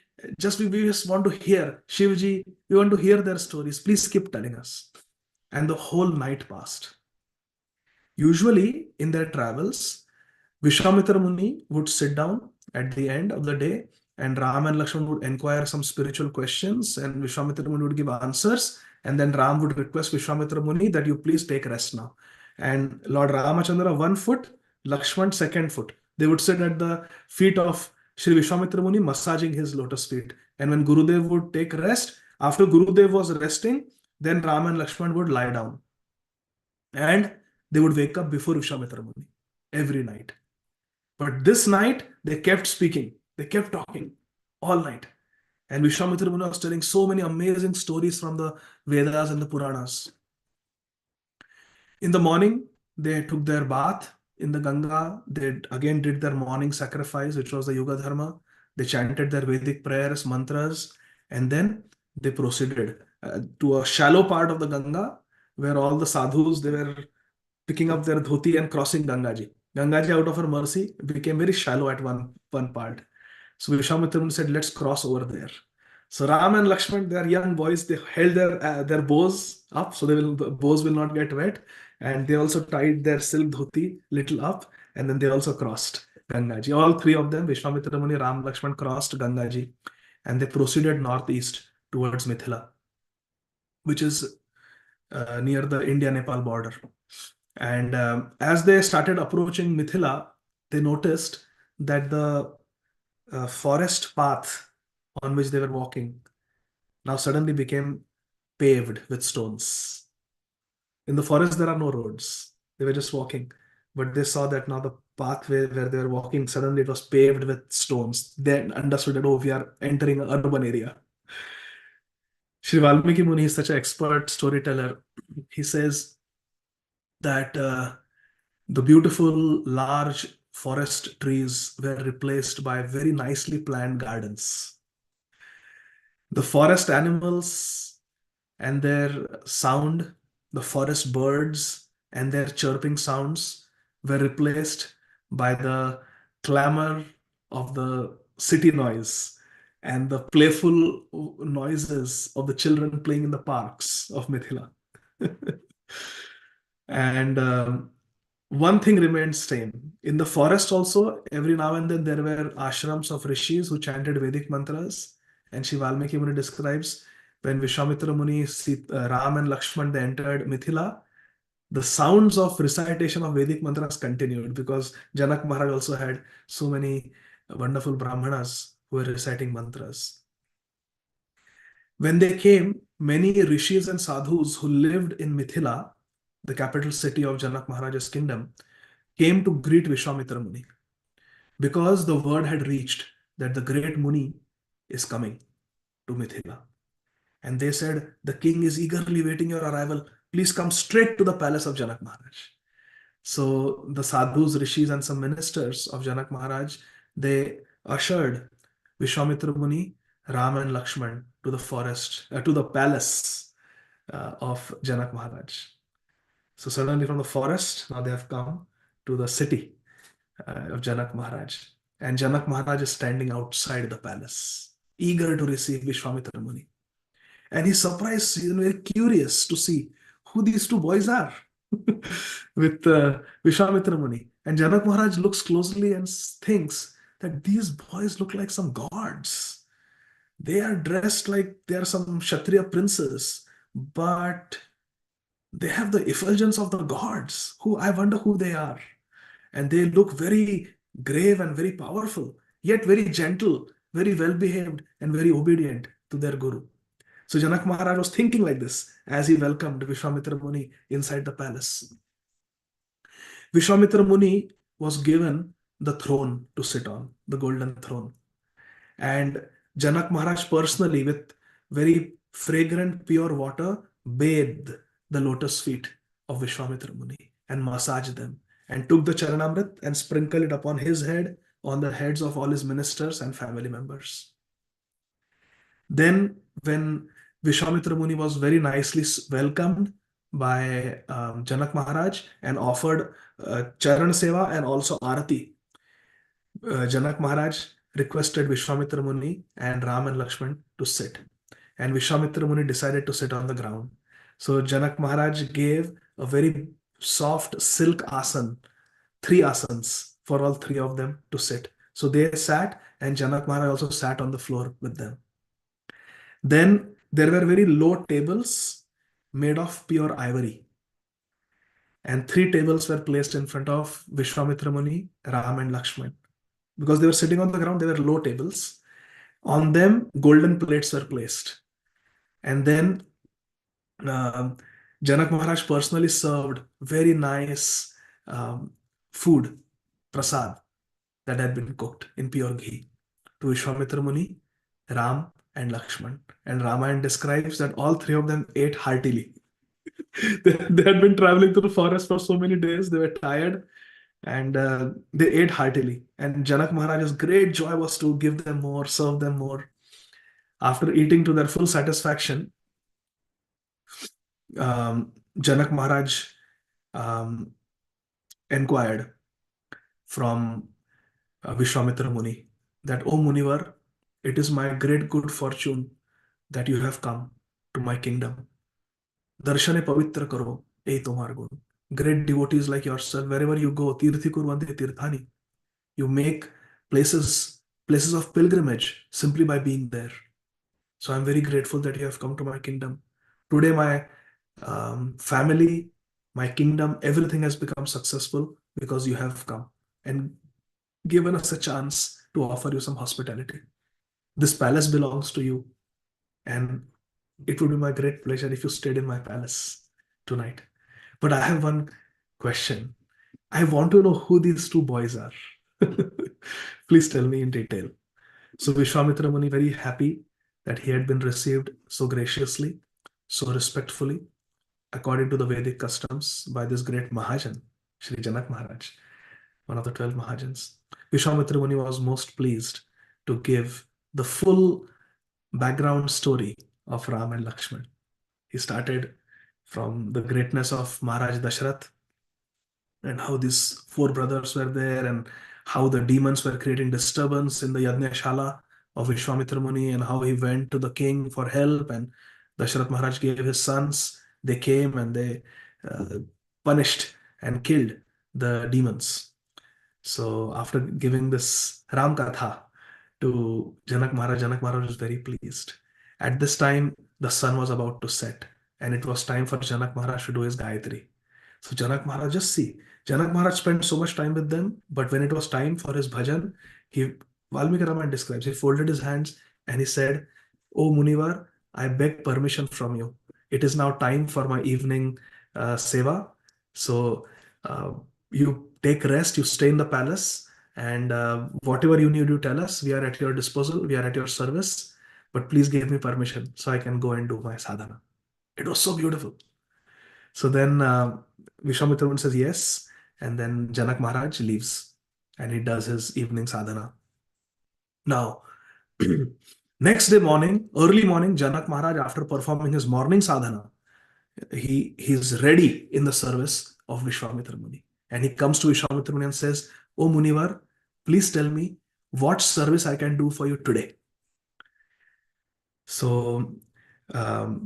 We just want to hear Shivji. We want to hear their stories. Please keep telling us. And the whole night passed. Usually in their travels, Vishwamitra Muni would sit down at the end of the day and Ram and Lakshman would inquire some spiritual questions and Vishwamitra Muni would give answers. And then Ram would request Vishwamitra Muni that you please take rest now. And Lord Rama Chandra 1 foot, Lakshman 2nd foot. They would sit at the feet of Sri Vishwamitra Muni massaging his lotus feet. And when Gurudev would take rest, after Gurudev was resting, then Ram and Lakshman would lie down. And they would wake up before Vishwamitra Muni every night. But this night, they kept speaking. They kept talking all night. And Vishwamitra Muni was telling so many amazing stories from the Vedas and the Puranas. In the morning, they took their bath in the Ganga. They again did their morning sacrifice, which was the Yuga Dharma. They chanted their Vedic prayers, mantras, and then they proceeded to a shallow part of the Ganga where all the sadhus, they were picking up their dhoti and crossing Gangaji. Gangaji, out of her mercy, became very shallow at one part. So Vishwamitra Muni said, let's cross over there. So Ram and Lakshman, they are young boys, they held their bows up so the bows will not get wet. And they also tied their silk dhoti little up and then they also crossed Gangaji. All three of them, Vishwamitra Muni, Ram, Lakshman, crossed Gangaji and they proceeded northeast towards Mithila, which is near the India-Nepal border. And as they started approaching Mithila, they noticed that the forest path on which they were walking now suddenly became paved with stones. In the forest, there are no roads. They were just walking. But they saw that now the pathway where they were walking, suddenly it was paved with stones. They understood that, oh, we are entering an urban area. Sri Valmiki Muni is such an expert storyteller. He says that the beautiful large forest trees were replaced by very nicely planned gardens. The forest animals and their sound, the forest birds and their chirping sounds were replaced by the clamor of the city noise and the playful noises of the children playing in the parks of Mithila. And one thing remained same. In the forest also, every now and then there were ashrams of rishis who chanted Vedic mantras. And Sri Valmiki Muni describes when Vishwamitra Muni, Ram and Lakshman, they entered Mithila, the sounds of recitation of Vedic mantras continued because Janak Maharaj also had so many wonderful Brahmanas who were reciting mantras. When they came, many rishis and sadhus who lived in Mithila, the capital city of Janak Maharaj's kingdom, came to greet Vishwamitra Muni because the word had reached that the great Muni is coming to Mithila. And they said, the king is eagerly waiting your arrival. Please come straight to the palace of Janak Maharaj. So the sadhus, rishis and some ministers of Janak Maharaj, they ushered Vishwamitra Muni, Ram and Lakshman to the forest, to the palace of Janak Maharaj. So suddenly from the forest, now they have come to the city of Janak Maharaj. And Janak Maharaj is standing outside the palace, eager to receive Vishwamitra Muni. And he's surprised, he's very curious to see who these two boys are with Vishwamitra Muni. And Janak Maharaj looks closely and thinks that these boys look like some gods. They are dressed like they are some Kshatriya princes, but they have the effulgence of the gods. I wonder who they are. and they look very grave and very powerful, yet very gentle, very well behaved, and very obedient to their guru. So Janak Maharaj was thinking like this as he welcomed Vishwamitra Muni inside the palace. Vishwamitra Muni was given the throne to sit on, the golden throne. And Janak Maharaj personally, with very fragrant, pure water, bathed the lotus feet of Vishwamitra Muni and massaged them, and took the Charanamrit and sprinkled it upon his head, on the heads of all his ministers and family members. Then, when Vishwamitra Muni was very nicely welcomed by Janak Maharaj and offered Charan Seva and also Arati, Janak Maharaj requested Vishwamitra Muni and Ram and Lakshman to sit. And Vishwamitra Muni decided to sit on the ground. So Janak Maharaj gave a very soft silk asan, 3 asans for all 3 of them to sit. So they sat, and Janak Maharaj also sat on the floor with them. Then there were very low tables made of pure ivory. And 3 tables were placed in front of Vishwamitra Muni, Ram and Lakshman. Because they were sitting on the ground, they were low tables. On them, golden plates were placed. And then Janak Maharaj personally served very nice food, prasad, that had been cooked in pure ghee to Vishwamitra Muni, Ram and Lakshman. And Ramayana describes that all 3 of them ate heartily. They had been traveling through the forest for so many days, they were tired, and they ate heartily. And Janak Maharaj's great joy was to give them more, serve them more. After eating to their full satisfaction, Janak Maharaj inquired from Vishwamitra Muni that, "O Munivar, it is my great good fortune that you have come to my kingdom. Darshane pavitra karo, ei tomar gun." Great devotees like yourself, wherever you go, tirthi kurvante tirthani. You make places of pilgrimage simply by being there. So I'm very grateful that you have come to my kingdom. Today my family, my kingdom, everything has become successful because you have come and given us a chance to offer you some hospitality. This palace belongs to you, and it would be my great pleasure if you stayed in my palace tonight. But I have one question. I want to know who these 2 boys are. Please tell me in detail. So Vishwamitra Muni, very happy that he had been received so graciously, so respectfully, according to the Vedic customs, by this great Mahajan, Shri Janak Maharaj, one of the 12 Mahajans. Vishwamitra Muni was most pleased to give the full background story of Ram and Lakshman. He started from the greatness of Maharaj Dasaratha and how these 4 brothers were there, and how the demons were creating disturbance in the Yajna-shala of Vishwamitra Muni, and how he went to the king for help, and Dasaratha Maharaj gave his sons. They came and they punished and killed the demons. So after giving this Ram Katha to Janak Maharaj was very pleased. At this time, the sun was about to set, and it was time for Janak Maharaj to do his Gayatri. So Janak Maharaj, just see, Janak Maharaj spent so much time with them, but when it was time for his bhajan, Valmiki Ramayana describes, he folded his hands and he said, "O Munivar, I beg permission from you. It is now time for my evening seva. So you take rest, you stay in the palace, and whatever you need, you tell us. We are at your disposal, we are at your service, but please give me permission so I can go and do my sadhana." It was so beautiful. So then Vishwamitra Muni says yes, and then Janak Maharaj leaves and he does his evening sadhana. Now, next day morning, early morning, Janak Maharaj, after performing his morning sadhana, he's ready in the service of Vishwamitra Muni. And he comes to Vishwamitra Muni and says, "O Munivar, please tell me what service I can do for you today." So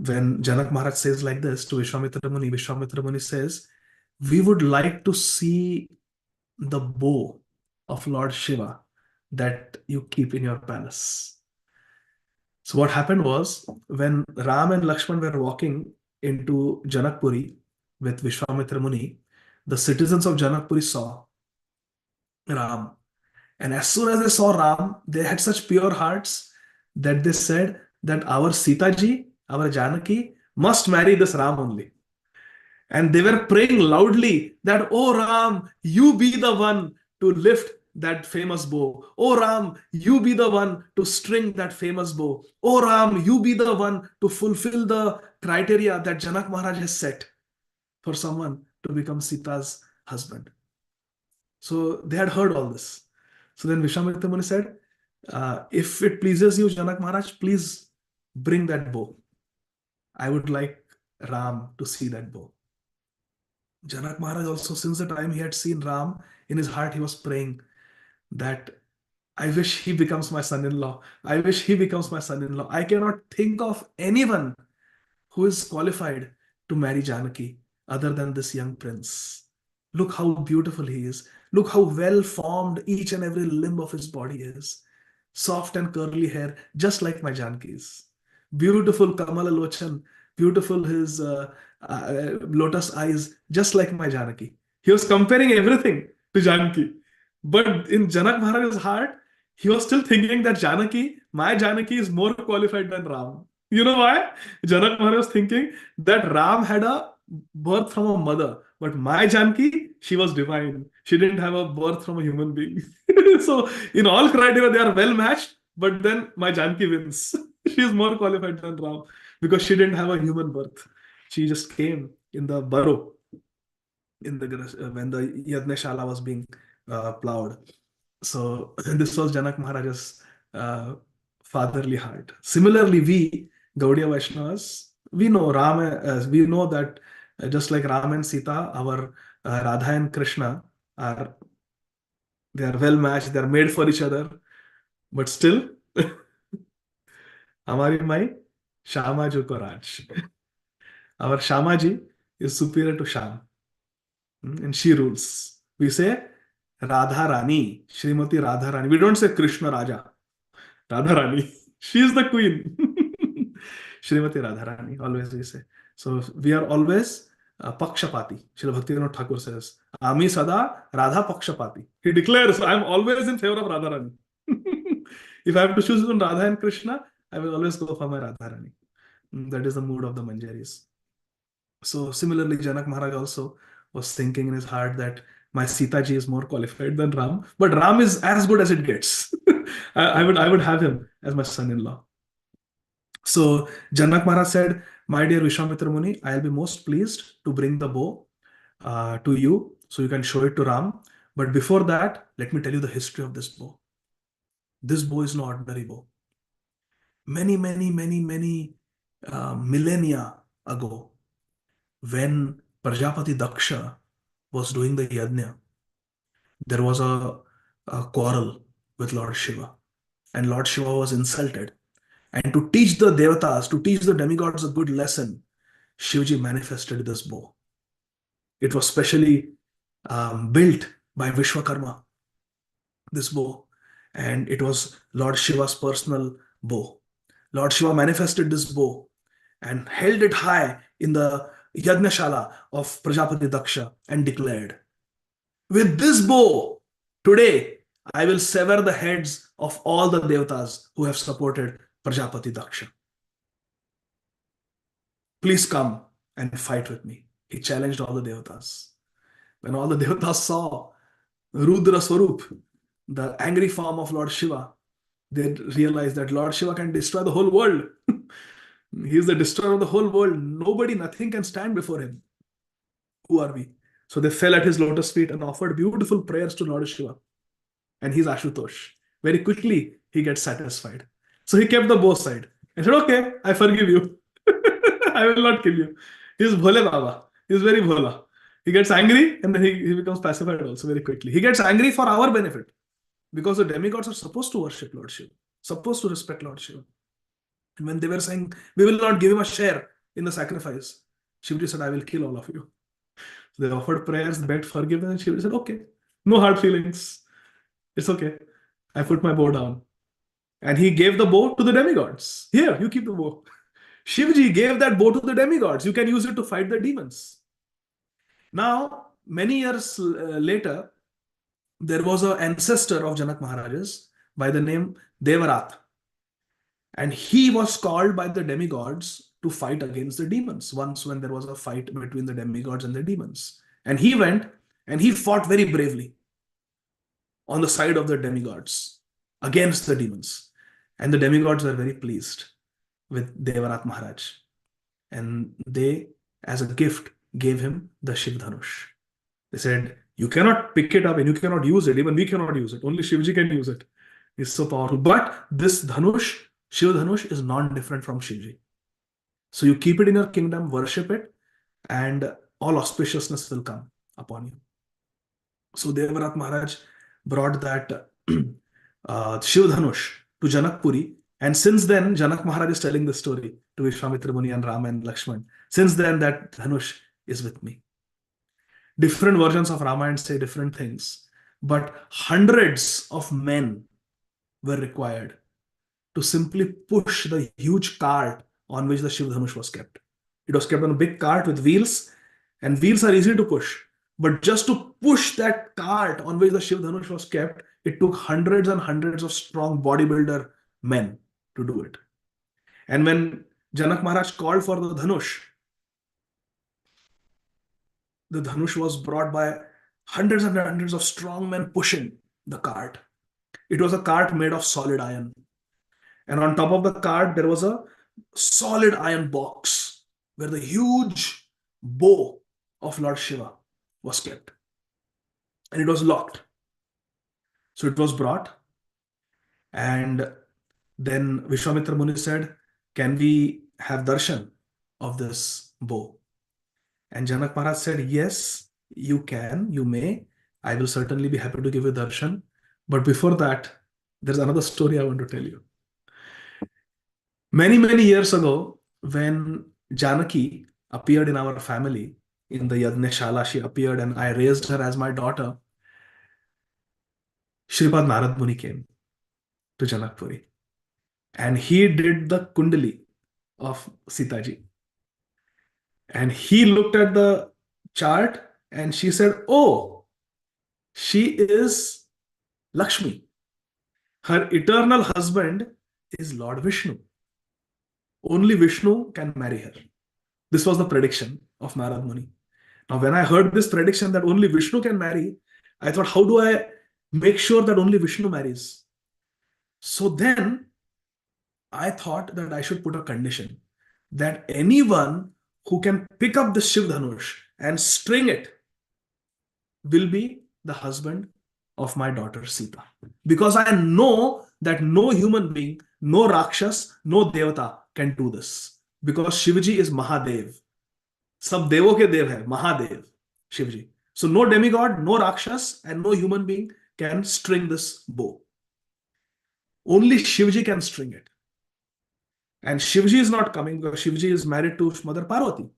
when Janak Maharaj says like this to Vishwamitra Muni says, "We would like to see the bow of Lord Shiva that you keep in your palace." So what happened was, when Ram and Lakshman were walking into Janakpuri with Vishwamitra Muni, the citizens of Janakpuri saw Ram. And as soon as they saw Ram, they had such pure hearts that they said that our Sita ji, our Janaki, must marry this Ram only. And they were praying loudly that, "Oh Ram, you be the one to lift that famous bow. Oh Ram, you be the one to string that famous bow. Oh Ram, you be the one to fulfill the criteria that Janak Maharaj has set for someone to become Sita's husband." So they had heard all this. So then Vishwamitra Muni said, "If it pleases you, Janak Maharaj, please bring that bow. I would like Ram to see that bow." Janak Maharaj also, since the time he had seen Ram, in his heart he was praying that, "I wish he becomes my son-in-law. I wish he becomes my son-in-law. I cannot think of anyone who is qualified to marry Janaki other than this young prince. Look how beautiful he is. Look how well formed each and every limb of his body is. Soft and curly hair, just like my Janaki's. Beautiful Kamala Lochan, beautiful his lotus eyes, just like my Janaki." He was comparing everything to Janaki. But in Janak Maharaj's heart, he was still thinking that Janaki, my Janaki, is more qualified than Ram. You know why? Janak Maharaj was thinking that Ram had a birth from a mother, but my Janaki, she was divine. She didn't have a birth from a human being. So in all criteria, they are well matched, but then my Janaki wins. She is more qualified than Ram because she didn't have a human birth. She just came in the burrow in the when the Yajna was being plowed. So this was Janak Maharaj's fatherly heart. Similarly, we Gaudiya Vaishnavas, we know we know that just like Ram and Sita, our Radha and Krishna are well matched. They are made for each other. But still, हमारी माई Shama Ji ko Raj. Our Shama Ji is superior to Sham, and she rules. We say Radha Rani, Srimati Radha Rani. We don't say Krishna Raja. Radha Rani. She is the queen. Srimati Radha Rani, always we say. So we are always Pakshapati. Srila Bhaktivinoda Thakur says, "Ami sada Radha Pakshapati." He declares, "I am always in favor of Radha Rani." If I have to choose between Radha and Krishna, I will always go for my Radha Rani. That is the mood of the Manjaris. So similarly, Janak Maharaj also was thinking in his heart that my Sita ji is more qualified than Ram, but Ram is as good as it gets. I would have him as my son-in-law. So Janak Maharaj said, "My dear Vishwamitra Muni, I'll be most pleased to bring the bow to you so you can show it to Ram. But before that, let me tell you the history of this bow. This bow is no ordinary bow. Many millennia ago, when Prajapati Daksha was doing the yajna, there was a quarrel with Lord Shiva, and Lord Shiva was insulted. And to teach the devatas, to teach the demigods a good lesson, Shivji manifested this bow. It was specially built by Vishwakarma, this bow, and it was Lord Shiva's personal bow. Lord Shiva manifested this bow and held it high in the Yajnashala of Prajapati Daksha and declared, "With this bow, today, I will sever the heads of all the devatas who have supported Prajapati Daksha. Please come and fight with me." He challenged all the devatas. When all the devatas saw Rudra Swarup, the angry form of Lord Shiva, they realized that Lord Shiva can destroy the whole world. He is the destroyer of the whole world. Nothing can stand before him. Who are we? So they fell at his lotus feet and offered beautiful prayers to Lord Shiva. And he's Ashutosh. Very quickly, he gets satisfied. So he kept the bow side and said, "Okay, I forgive you. I will not kill you." He's Bhole Baba. He's very Bhola. He gets angry and then he becomes pacified also very quickly. He gets angry for our benefit because the demigods are supposed to worship Lord Shiva, supposed to respect Lord Shiva. And when they were saying, "We will not give him a share in the sacrifice," Shivji said, "I will kill all of you." So they offered prayers, begged forgiveness, and Shivji said, "Okay, no hard feelings. It's okay. I put my bow down." And he gave the bow to the demigods. "Here, you keep the bow." Shivji gave that bow to the demigods. You can use it to fight the demons. Now, many years later, there was an ancestor of Janak Maharaj's by the name Devaratha. And he was called by the demigods to fight against the demons once when there was a fight between the demigods and the demons. And he went and he fought very bravely on the side of the demigods against the demons. And the demigods were very pleased with Devarat Maharaj. And they, as a gift, gave him the Shiv Dhanush. They said, you cannot pick it up and you cannot use it. Even we cannot use it. Only Shivji can use it. It's so powerful. But this Dhanush, Shiv Dhanush, is non-different from Shivji. So you keep it in your kingdom, worship it, and all auspiciousness will come upon you. So Devarat Maharaj brought that Shiv Dhanush to Janakpuri. And since then, Janak Maharaj is telling the story to Vishwamitra Muni and Rama and Lakshman. Since then, that Dhanush is with me. Different versions of Ramayana say different things, but hundreds of men were required to simply push the huge cart on which the Shiv Dhanush was kept. It was kept on a big cart with wheels, and wheels are easy to push. But just to push that cart on which the Shiv Dhanush was kept, it took hundreds and hundreds of strong bodybuilder men to do it. And when Janak Maharaj called for the Dhanush was brought by hundreds and hundreds of strong men pushing the cart. It was a cart made of solid iron. And on top of the cart, there was a solid iron box where the huge bow of Lord Shiva was kept. And it was locked. So it was brought. And then Vishwamitra Muni said, can we have darshan of this bow? And Janak Maharaj said, yes, you can, you may. I will certainly be happy to give you darshan. But before that, there's another story I want to tell you. Many, many years ago, when Janaki appeared in our family, in the Yajna-shala, she appeared and I raised her as my daughter, Shripad Narad Muni came to Janakpuri. And he did the kundali of Sita ji. And he looked at the chart and she said, oh, she is Lakshmi. Her eternal husband is Lord Vishnu. Only Vishnu can marry her. This was the prediction of Narad Muni. Now, when I heard this prediction that only Vishnu can marry, I thought, how do I make sure that only Vishnu marries? So then I thought that I should put a condition that anyone who can pick up the Shiv Dhanush and string it will be the husband of my daughter Sita. Because I know that no human being, no Rakshas, no Devata can do this. Because Shivji is Mahadev. Sab Devo ke Dev hai, Mahadev, Shivji. So no demigod, no Rakshas, and no human being can string this bow. Only Shivji can string it. And Shivji is not coming because Shivji is married to Mother Parvati.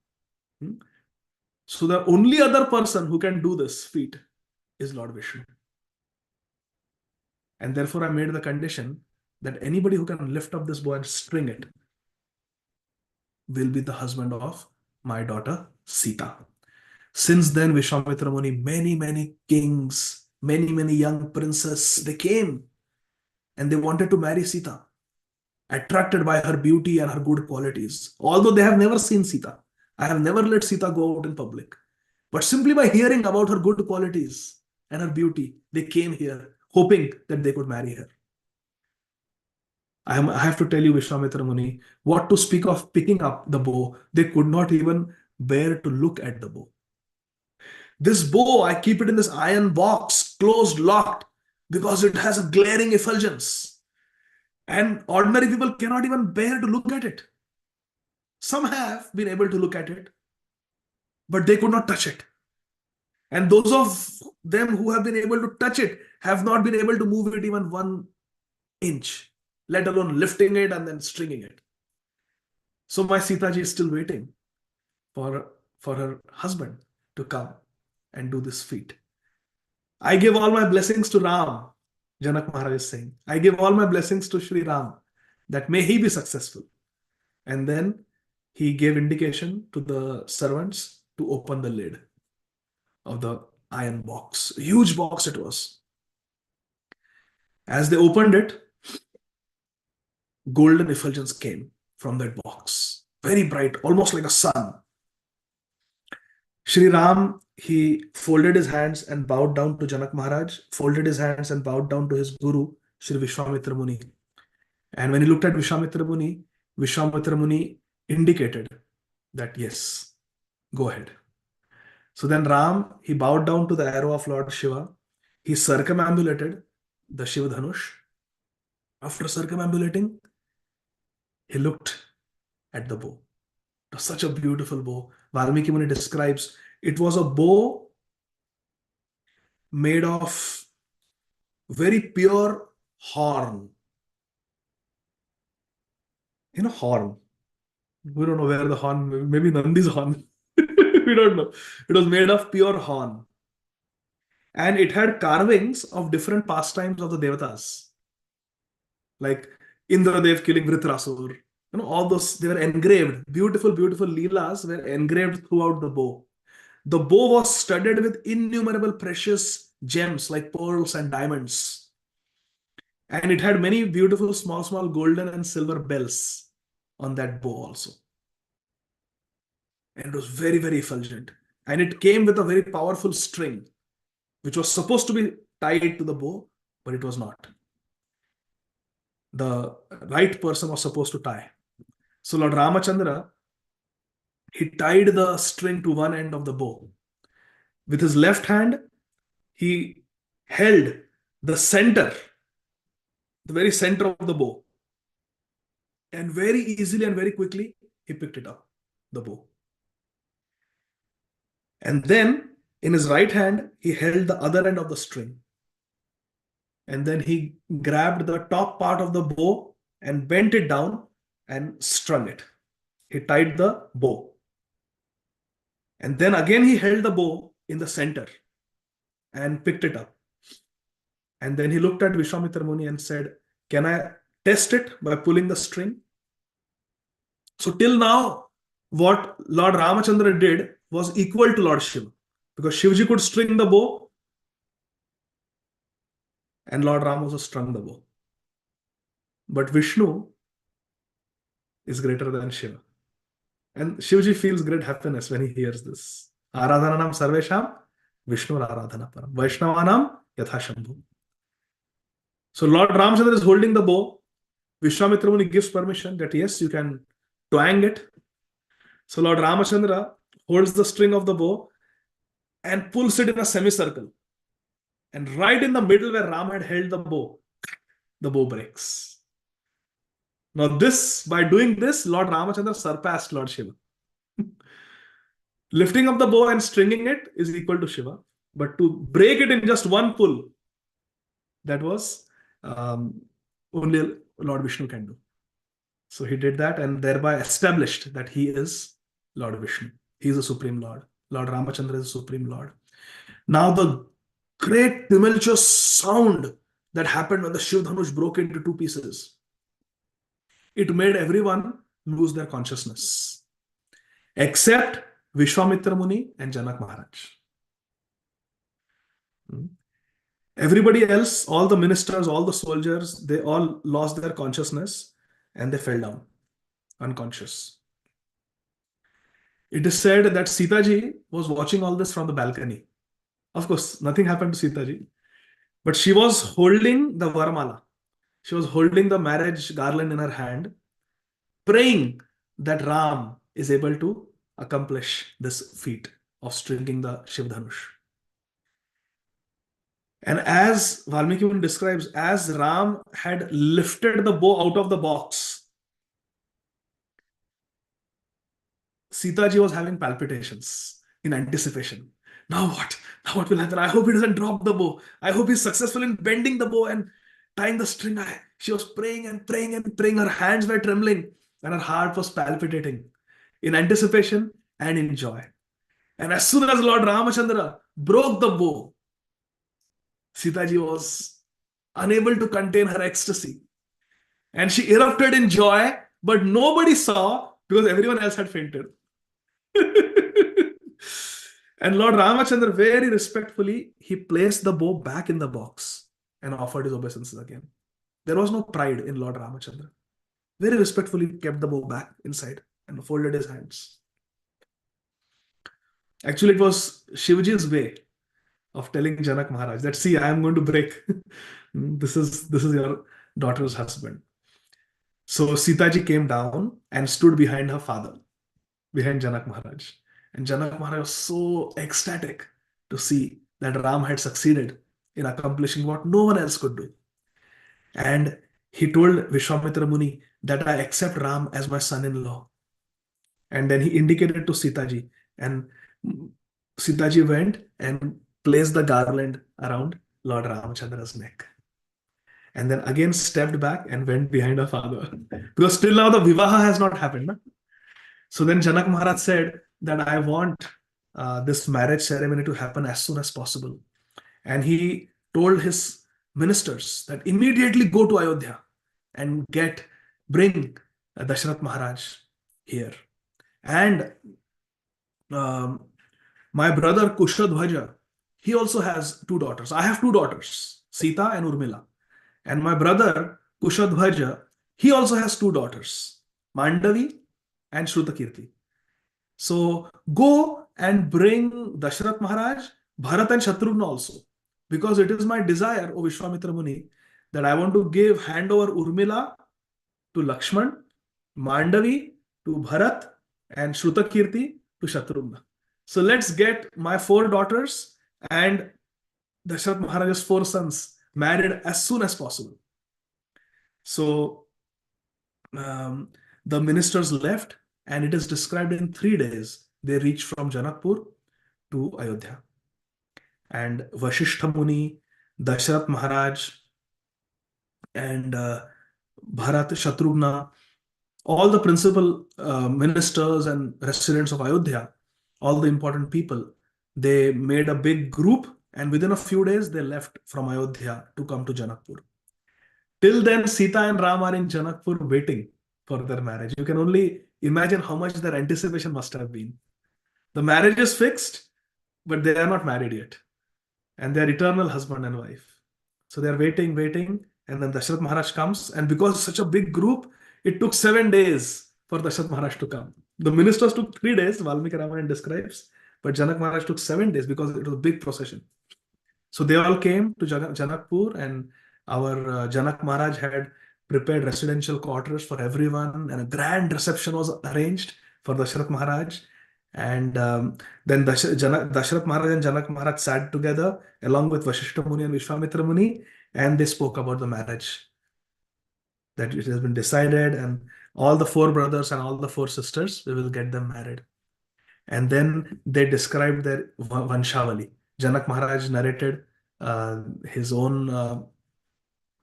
So the only other person who can do this feat is Lord Vishnu. And therefore I made the condition that anybody who can lift up this bow and string it will be the husband of my daughter Sita. Since then, Vishwamitra Muni, many kings, many young princes, they came and they wanted to marry Sita, attracted by her beauty and her good qualities. Although they have never seen Sita. I have never let Sita go out in public. But simply by hearing about her good qualities and her beauty, they came here hoping that they could marry her. I have to tell you, Vishwamitra Muni, what to speak of picking up the bow, they could not even bear to look at the bow. This bow, I keep it in this iron box, closed, locked, because it has a glaring effulgence. And ordinary people cannot even bear to look at it. Some have been able to look at it, but they could not touch it. And those of them who have been able to touch it have not been able to move it even 1 inch, let alone lifting it and then stringing it. So my Sita ji is still waiting for her husband to come and do this feat. I give all my blessings to Ram, Janak Maharaj is saying. I give all my blessings to Sri Ram, that may he be successful. And then he gave indication to the servants to open the lid of the iron box. A huge box it was. As they opened it, golden effulgence came from that box. Very bright, almost like a sun. Shri Ram, he folded his hands and bowed down to Janak Maharaj, folded his hands and bowed down to his guru, Shri Vishwamitra Muni. And when he looked at Vishwamitra Muni indicated that, yes, go ahead. So then Ram, he bowed down to the arrow of Lord Shiva. He circumambulated the Shiva Dhanush. After circumambulating, he looked at the bow. It was such a beautiful bow. Valmiki Muni describes it was a bow made of very pure horn. Horn. We don't know where the horn, maybe Nandi's horn. We don't know. It was made of pure horn. And it had carvings of different pastimes of the Devatas. Like Indradev killing Vritrasur. All those, they were engraved. Beautiful, beautiful leelas were engraved throughout the bow. The bow was studded with innumerable precious gems like pearls and diamonds. And it had many beautiful small golden and silver bells on that bow also. And it was very, very effulgent. And it came with a very powerful string, which was supposed to be tied to the bow, but it was not. The right person was supposed to tie. So Lord Rama Chandra, he tied the string to one end of the bow. With his left hand, he held the center, the very center of the bow. And very easily and very quickly, he picked it up, the bow. And then, in his right hand, he held the other end of the string. And then he grabbed the top part of the bow and bent it down and strung it. He tied the bow. And then again he held the bow in the center and picked it up. And then he looked at Vishwamitra Muni and said, can I test it by pulling the string? So till now, what Lord Ramachandra did was equal to Lord Shiva. Because Shivji could string the bow and Lord Ram also strung the bow. But Vishnu is greater than Shiva. And Shivji feels great happiness when he hears this. Aradhananam sarvesham Vishnu aradhana param. Vaishnavanam yatha shambhu. So Lord Ramchandra is holding the bow. Vishwamitra Muni gives permission that yes, you can twang it. So Lord Ramachandra holds the string of the bow and pulls it in a semicircle. And right in the middle where Ram had held the bow breaks. Now by doing this, Lord Ramachandra surpassed Lord Shiva. Lifting up the bow and stringing it is equal to Shiva. But to break it in just one pull, that was only Lord Vishnu can do. So he did that and thereby established that he is Lord Vishnu. He is the Supreme Lord. Lord Ramachandra is the Supreme Lord. Now the great tumultuous sound that happened when the Shiv Dhanush broke into two pieces, it made everyone lose their consciousness. Except Vishwamitra Muni and Janak Maharaj. Everybody else, all the ministers, all the soldiers, they all lost their consciousness and they fell down, unconscious. It is said that Sita ji was watching all this from the balcony. Of course, nothing happened to Sita ji, but she was holding the Varamala. She was holding the marriage garland in her hand, praying that Ram is able to accomplish this feat of stringing the Shiv Dhanush. And as Valmiki Muni describes, as Ram had lifted the bow out of the box, Sita ji was having palpitations in anticipation. Now what? Now what will happen? I hope he doesn't drop the bow. I hope he's successful in bending the bow and tying the string. She was praying and praying and praying. Her hands were trembling and her heart was palpitating in anticipation and in joy. And as soon as Lord Ramachandra broke the bow, Sita ji was unable to contain her ecstasy. And she erupted in joy, but nobody saw because everyone else had fainted. And Lord Ramachandra, very respectfully, he placed the bow back in the box. and offered his obeisances again. There was no pride in Lord Ramachandra. Very respectfully kept the bow back inside and folded his hands. Actually, it was Shivaji's way of telling Janak Maharaj that, see, I am going to break. This is your daughter's husband. So Sita ji came down and stood behind her father, behind Janak Maharaj. And Janak Maharaj was so ecstatic to see that Ram had succeeded in accomplishing what no one else could do. And he told Vishwamitra Muni that I accept Ram as my son-in-law. And then he indicated to Sita ji, and Sita ji went and placed the garland around Lord Ramachandra's neck. And then again stepped back and went behind her father. Because still now the Vivaha has not happened. No? So then Janak Maharaj said that I want this marriage ceremony to happen as soon as possible. And he told his ministers that immediately go to Ayodhya and bring Dasaratha Maharaj here. And my brother Kushadhwaja, he also has two daughters. I have two daughters, Sita and Urmila. And my brother Kushadhwaja, he also has two daughters, Mandavi and Shrutakirti. So go and bring Dasaratha Maharaj, Bharat and Shatrughna also. Because it is my desire, O Vishwamitra Muni, that I want to hand over Urmila to Lakshman, Mandavi to Bharat, and Shrutakirti to Shatrughna. So let's get my four daughters and Dasaratha Maharaj's four sons married as soon as possible. So the ministers left, and it is described in 3 days they reached from Janakpur to Ayodhya. And Vasishtha Muni, Dasaratha Maharaj, and Bharat, Shatrughna, all the principal ministers and residents of Ayodhya, all the important people, they made a big group, and within a few days they left from Ayodhya to come to Janakpur. Till then, Sita and Ram are in Janakpur waiting for their marriage. You can only imagine how much their anticipation must have been. The marriage is fixed, but they are not married yet. And they are eternal husband and wife. So they are waiting, and then Dasaratha Maharaj comes, and because it's such a big group, it took 7 days for Dasaratha Maharaj to come. The ministers took 3 days, Valmiki Ramayana describes, but Janak Maharaj took 7 days because it was a big procession. So they all came to Janakpur, and our Janak Maharaj had prepared residential quarters for everyone, and a grand reception was arranged for Dasaratha Maharaj. And then Dasaratha Maharaj and Janak Maharaj sat together along with Vasishtha Muni and Vishwamitra Muni, and they spoke about the marriage. That it has been decided, and all the 4 brothers and all the 4 sisters, we will get them married. And then they described their Vanshavali. Janak Maharaj narrated his own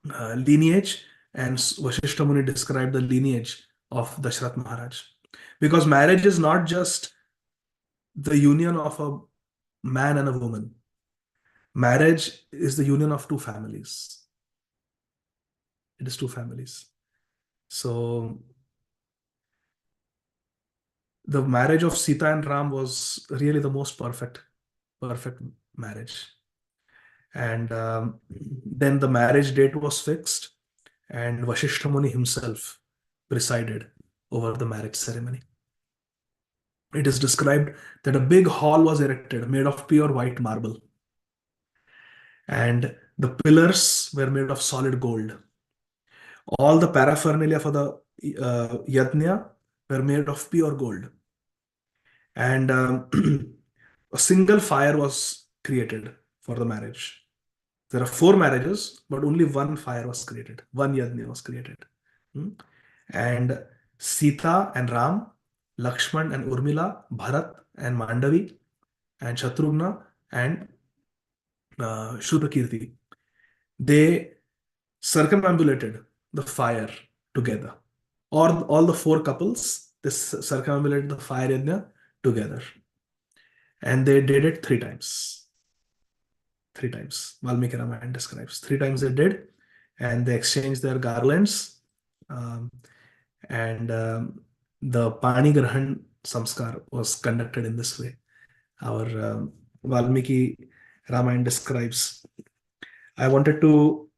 lineage, and Vasishtha Muni described the lineage of Dasaratha Maharaj. Because marriage is not just the union of a man and a woman. Marriage is the union of 2 families. It is 2 families. So the marriage of Sita and Ram was really the most perfect marriage. And then the marriage date was fixed, and Vasishtha Muni himself presided over the marriage ceremony. It is described that a big hall was erected made of pure white marble, and the pillars were made of solid gold. All the paraphernalia for the yajna were made of pure gold. And a single fire was created for the marriage. There are 4 marriages, but only 1 fire was created. 1 yajna was created. And Sita and Ram, Lakshman and Urmila, Bharat and Mandavi, and Shatrughna and Shrutakirti, they circumambulated the fire together. All the 4 couples, they circumambulated the fire yajna together. And they did it 3 times. 3 times. Valmiki Ramayana describes. 3 times they did, and they exchanged their garlands. And the Pani Grahan Samskar was conducted in this way. Our Valmiki Ramayana describes I wanted to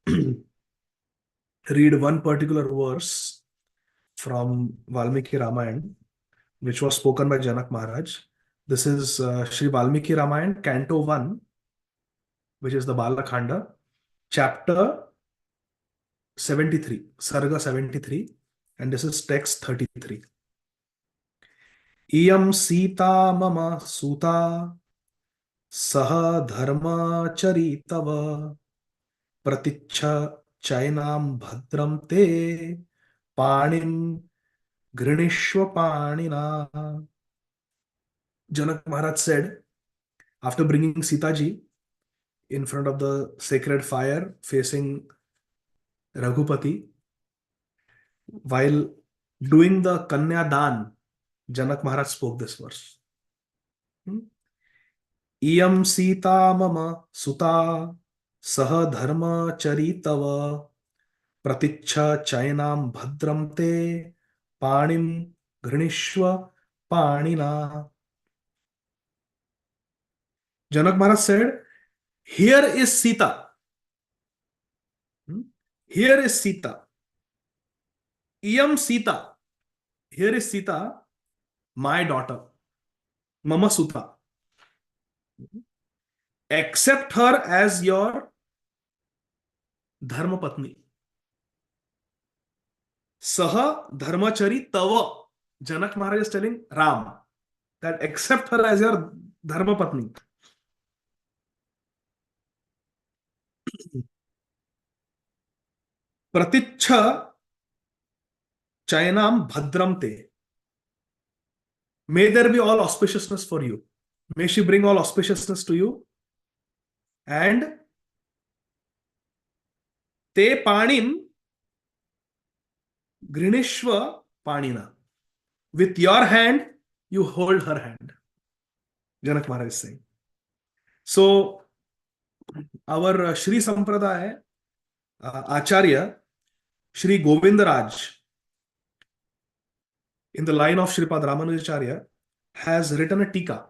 read one particular verse from Valmiki Ramayana, which was spoken by Janak Maharaj. This is Sri Valmiki Ramayana, Canto 1, which is the Balakhanda, chapter 73, Sarga 73, and this is text 33. Iyam Sita Mama Suta Saha Dharma Charitava Praticha Chainam Bhadram Te Panim Grinishwa Panina. Janak Maharaj said, after bringing Sita ji in front of the sacred fire facing Raghupati, while doing the Kanya Dan, Janak Maharaj spoke this verse. Iyam Sita Mama Suta Saha Dharma Charitava Praticha Chainam Bhadram Te Panim Grinishwa Panina. Janak Maharaj said, here is Sita. Here is Sita. Iyam Sita. Here is Sita, my daughter. Mama Suta. Accept her as your Dharma Patni. Saha Dharmachari Tava. Janak Maharaj is telling Ram that accept her as your Dharma Patni. Praticha Chainam Bhadramte. May there be all auspiciousness for you. May she bring all auspiciousness to you. And Te Panim Grinishwa Panina. With your hand, you hold her hand. Janak Maharaj is saying. So, our Shri Sampradaya Acharya, Shri Govindaraj, in the line of Shripad Ramanujacharya, has written a tika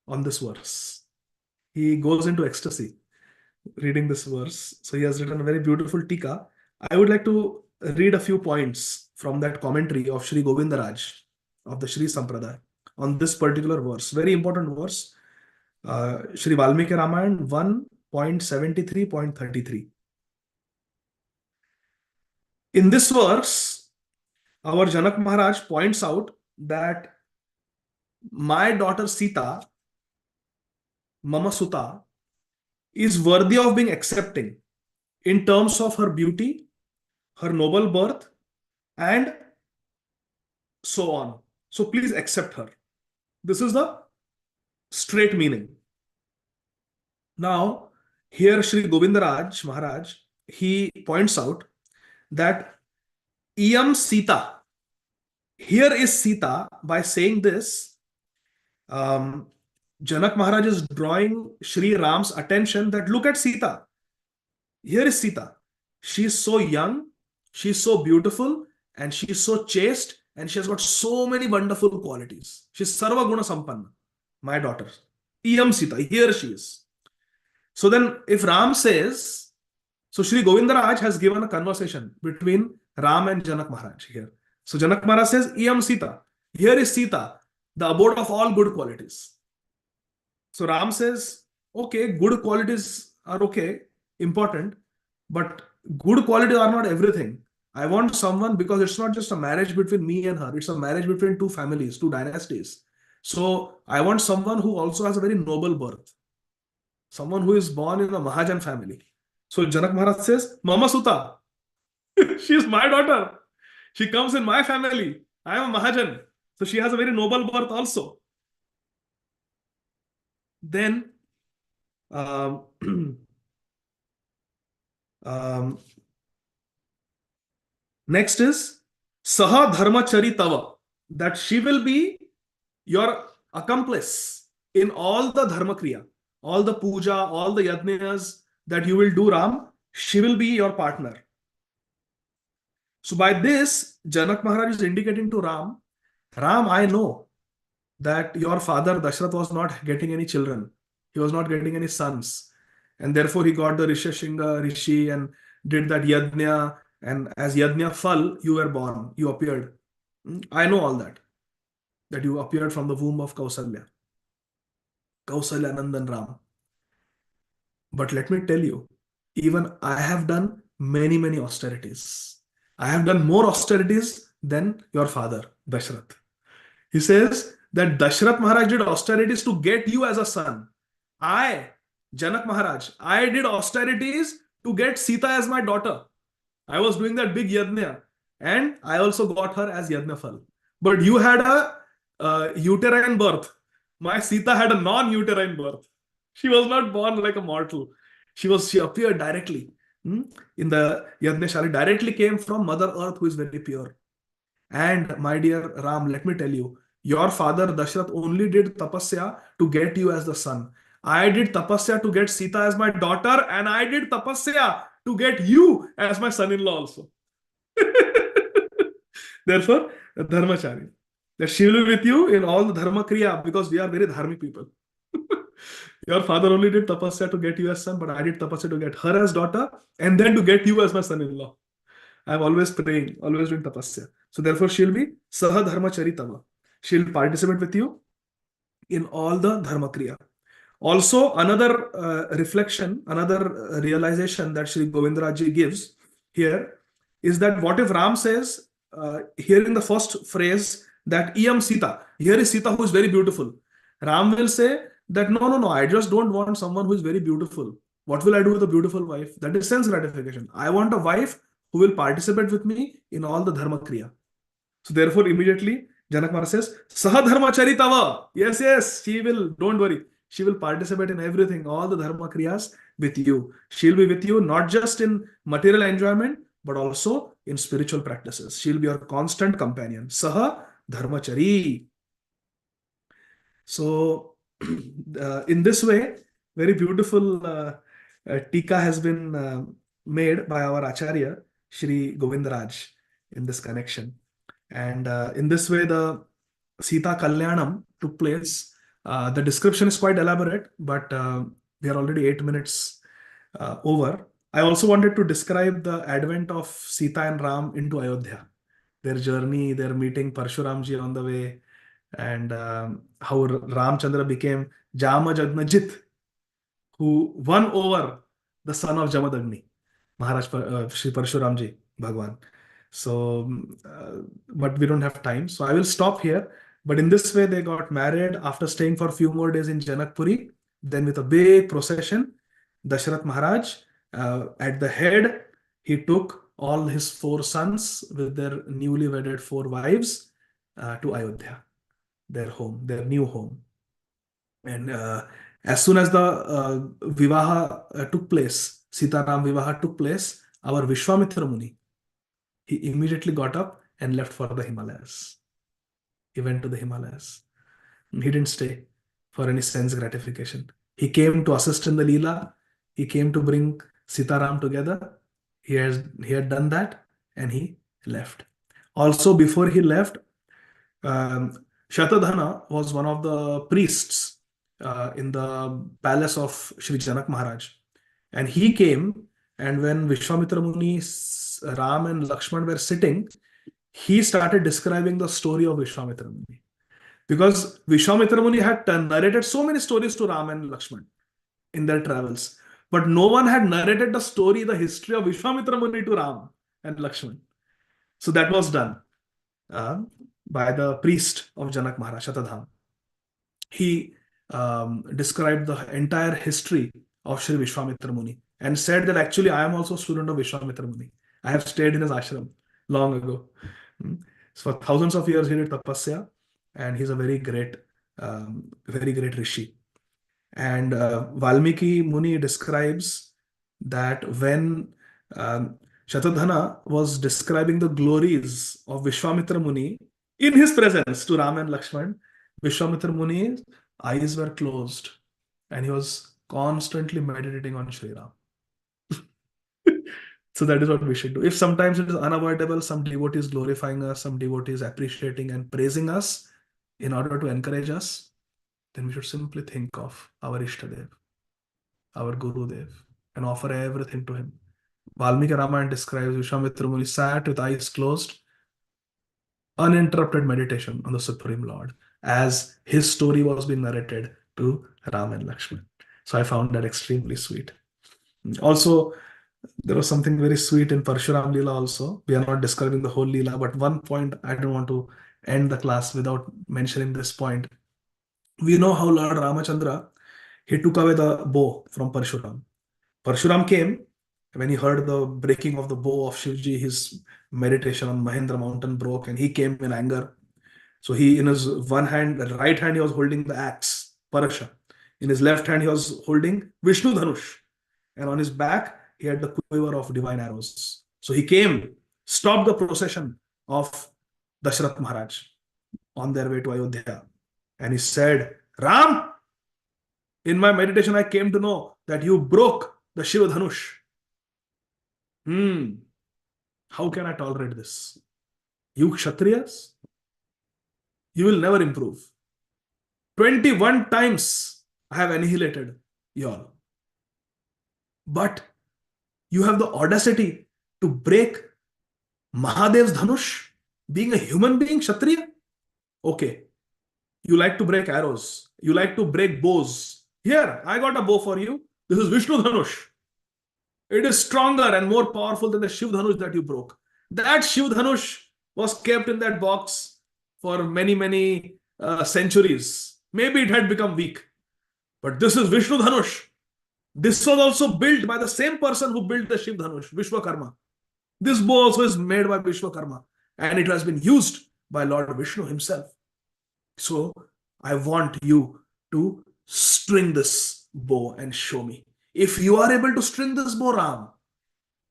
on this verse. He goes into ecstasy reading this verse. So he has written a very beautiful tika. I would like to read a few points from that commentary of Shri Govindaraj of the Shri Sampradaya on this particular verse. Very important verse. Shri Valmiki Ramayana 1.73.33. In this verse, our Janak Maharaj points out that my daughter Sita, Mama Suta, is worthy of being accepting in terms of her beauty, her noble birth, and so on. So please accept her. This is the straight meaning. Now, here Shri Govindaraj Maharaj, he points out that Iyam Sita, here is Sita. By saying this, Janak Maharaj is drawing Shri Ram's attention that look at Sita. Here is Sita. She is so young, she is so beautiful, and she is so chaste, and she has got so many wonderful qualities. She is Sarva Guna Sampanna, my daughter. Iyam Sita, here she is. So then, if Ram says, so Shri Govindaraj has given a conversation between Ram and Janak Maharaj here. So Janak Maharaj says, Iyam Sita, here is Sita, the abode of all good qualities. So Ram says, okay, good qualities are okay, important, but good qualities are not everything. I want someone, because it's not just a marriage between me and her, it's a marriage between two families, two dynasties. So I want someone who also has a very noble birth. Someone who is born in a Mahajan family. So Janak Maharaj says, Mama Suta, she is my daughter. She comes in my family. I am a Mahajan. So she has a very noble birth also. Then, next is Saha Dharma Charitava, that she will be your accomplice in all the Dharma Kriya, all the puja, all the yajnas that you will do, Ram, she will be your partner. So by this, Janak Maharaj is indicating to Ram, Ram, I know that your father Dasaratha was not getting any children. He was not getting any sons. and therefore he got the Rishashinga Rishi and did that yajna, and as yajna fal, you were born, you appeared. I know all that you appeared from the womb of Kausalya Nandan Ram. But let me tell you, even I have done many, many austerities. I have done more austerities than your father, Dashrath. He says that Dashrath Maharaj did austerities to get you as a son. I, Janak Maharaj, I did austerities to get Sita as my daughter. I was doing that big yajna, and I also got her as yajna fal. But you had a uterine birth. My Sita had a non-uterine birth. She was not born like a mortal. She appeared directly in the yajna shali, directly came from Mother Earth, who is very pure. And my dear Ram, let me tell you, your father Dashrath only did tapasya to get you as the son. I did tapasya to get Sita as my daughter, and I did tapasya to get you as my son-in-law also. Therefore, Dharmachari, that she will be with you in all the Dharma Kriya, because we are very dharmic people. Your father only did tapasya to get you as son, but I did tapasya to get her as daughter, and then to get you as my son-in-law. I'm always praying, always doing tapasya. So therefore, she'll be Saha Dharma Charitava. She'll participate with you in all the Dharma Kriya. Also, another reflection, another realization that Sri Govindaraji gives here is that what if Ram says, here in the first phrase, that Iyam Sita, here is Sita who is very beautiful. Ram will say that no, I just don't want someone who is very beautiful. What will I do with a beautiful wife? That is sense gratification. I want a wife who will participate with me in all the Dharma Kriya. So therefore, immediately, Janak Maharaj says, Saha Dharma Charitava. Yes, she will, don't worry. She will participate in everything, all the Dharma Kriyas with you. She'll be with you not just in material enjoyment, but also in spiritual practices. She'll be your constant companion. Saha Dharmachari. So, in this way, very beautiful tika has been made by our Acharya, Shri Govindaraj, in this connection. And in this way, the Sita Kalyanam took place. The description is quite elaborate, but we are already 8 minutes over. I also wanted to describe the advent of Sita and Ram into Ayodhya, their journey, their meeting Parshuramji on the way, and how Ram Chandra became Jamajagna, who won over the son of Jamadagni, Maharaj Shri Parshuramji Bhagwan. So, but we don't have time, so I will stop here. But in this way, they got married after staying for a few more days in Janakpuri. Then with a big procession, Dashrath Maharaj, at the head, he took all his 4 sons with their newly wedded 4 wives to Ayodhya, their home, their new home. And as soon as the Vivaha took place, Sita Ram Vivaha took place, our Vishwamitra Muni, he immediately got up and left for the Himalayas. He went to the Himalayas. He didn't stay for any sense gratification. He came to assist in the Leela. He came to bring Sita Ram together. He had done that, and he left. Also, before he left, Shatadhana was one of the priests in the palace of Sri Janak Maharaj. And he came, and when Vishwamitra Muni, Ram and Lakshman were sitting, he started describing the story of Vishwamitra Muni. Because Vishwamitra Muni had narrated so many stories to Ram and Lakshman in their travels. But no one had narrated the story, the history of Vishwamitra Muni to Ram and Lakshman. So that was done by the priest of Janak Maharaj, Shatadham. He described the entire history of Sri Vishwamitra Muni and said that actually I am also a student of Vishwamitra Muni. I have stayed in his ashram long ago. So for thousands of years he did tapasya, and he's a very great rishi. And Valmiki Muni describes that when Shatadhana was describing the glories of Vishwamitra Muni in his presence to Ram and Lakshman, Vishwamitra Muni's eyes were closed and he was constantly meditating on Sri Ram. So that is what we should do. If sometimes it is unavoidable, some devotees glorifying us, some devotees appreciating and praising us in order to encourage us, then we should simply think of our Ishtadev. our Gurudev, and offer everything to him. Valmiki Ramayana describes Vishwamitra Muni sat with eyes closed, uninterrupted meditation on the Supreme Lord as his story was being narrated to Ram and Lakshman. So I found that extremely sweet. Also, there was something very sweet in Parshuram Leela also. We are not describing the whole Leela, but one point I don't want to end the class without mentioning this point. We know how Lord Ramachandra, he took away the bow from Parshuram. Parshuram came, when he heard the breaking of the bow of Shivji, his meditation on Mahendra mountain broke and he came in anger. So he, in his one hand, right hand, he was holding the axe, Parasha. In his left hand, he was holding Vishnu Dhanush. And on his back, he had the quiver of divine arrows. So he came, stopped the procession of Dasaratha Maharaj on their way to Ayodhya. And he said, Ram, in my meditation, I came to know that you broke the Shiva Dhanush. How can I tolerate this? You Kshatriyas, you will never improve. 21 times I have annihilated you all. But you have the audacity to break Mahadev's Dhanush, being a human being, Kshatriya? Okay. You like to break arrows. You like to break bows. Here, I got a bow for you. This is Vishnu Dhanush. It is stronger and more powerful than the Shiv Dhanush that you broke. That Shiv Dhanush was kept in that box for many, many centuries. Maybe it had become weak. But this is Vishnu Dhanush. This was also built by the same person who built the Shiv Dhanush, Vishwakarma. This bow also is made by Vishwakarma. And it has been used by Lord Vishnu himself. So I want you to string this bow and show me. If you are able to string this bow, Ram,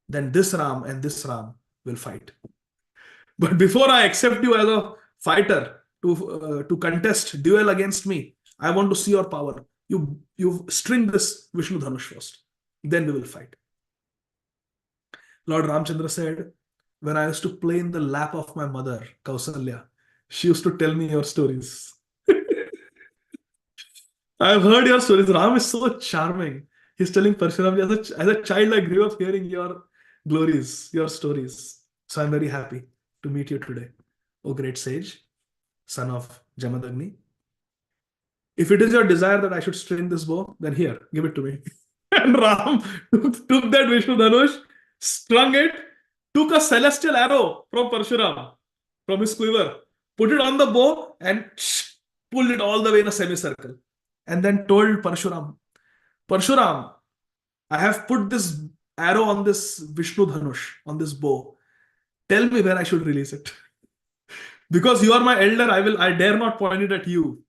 then this Ram and this Ram will fight. But before I accept you as a fighter to contest, duel against me, I want to see your power. You string this Vishnu Dhanush first. Then we will fight. Lord Ramchandra said, when I used to play in the lap of my mother, Kausalya, she used to tell me your stories. I've heard your stories. Ram is so charming. He's telling Parashurama, as a child, I grew up hearing your glories, your stories. So I'm very happy to meet you today, O great sage, son of Jamadagni. If it is your desire that I should string this bow, then here, give it to me. And Ram took that Vishnu Dhanush, strung it, took a celestial arrow from Parashurama, from his quiver, put it on the bow and pulled it all the way in a semicircle. And then told Parashuram, Parashuram, I have put this arrow on this Vishnu Dhanush, on this bow. Tell me where I should release it. Because you are my elder, I dare not point it at you.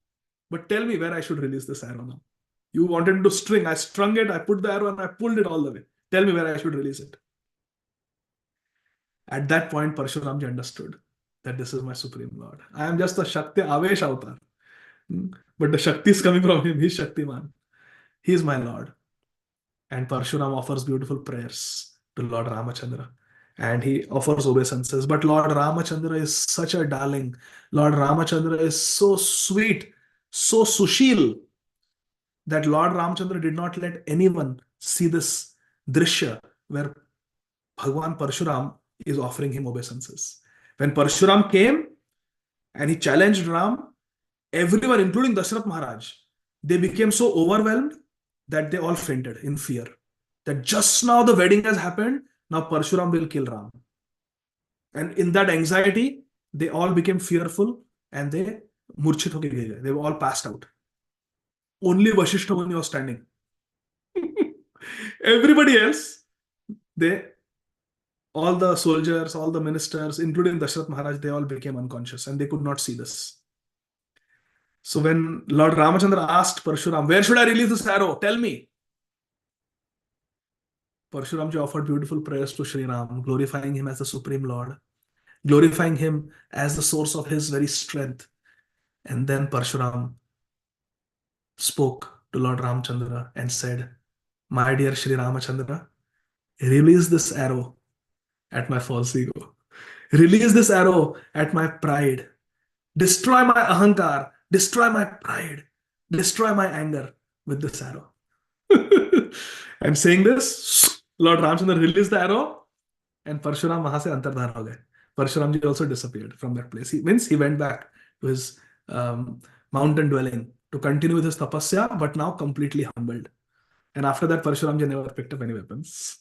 But tell me where I should release this arrow now. You wanted to string. I strung it, I put the arrow and I pulled it all the way. Tell me where I should release it. At that point, Parashuramji understood that this is my Supreme Lord. I am just a Shakti Avesh avatar. But the Shakti is coming from him. He's Shaktiman. He is my Lord. And Parshuram offers beautiful prayers to Lord Ramachandra. And he offers obeisances. But Lord Ramachandra is such a darling. Lord Ramachandra is so sweet, so sushil, that Lord Ramachandra did not let anyone see this drishya where Bhagwan Parshuram is offering him obeisances. When Parshuram came and he challenged Ram, everyone, including Dasaratha Maharaj, they became so overwhelmed that they all fainted in fear. That just now the wedding has happened, now Parshuram will kill Ram. And in that anxiety, they all became fearful and they murchit hoke gaye. They were all passed out. Only Vasishtha Muni was standing. Everybody else, all the soldiers, all the ministers, including Dasaratha Maharaj, they all became unconscious and they could not see this. So when Lord Ramachandra asked Parshuram, where should I release this arrow? Tell me. Parshuramji offered beautiful prayers to Sri Ram, glorifying him as the Supreme Lord, glorifying him as the source of his very strength. And then Parshuram spoke to Lord Ramchandra and said, my dear Sri Ramachandra, release this arrow at my false ego. Release this arrow at my pride. Destroy my ahankar. Destroy my pride. Destroy my anger with this arrow. And saying this, Lord Ram Chandra released the arrow, and Parshuram wahan se antardhan ho gaye. Parshuram ji also disappeared from that place. He went back to his mountain dwelling to continue with his tapasya, but now completely humbled. And after that, Parshuram ji never picked up any weapons.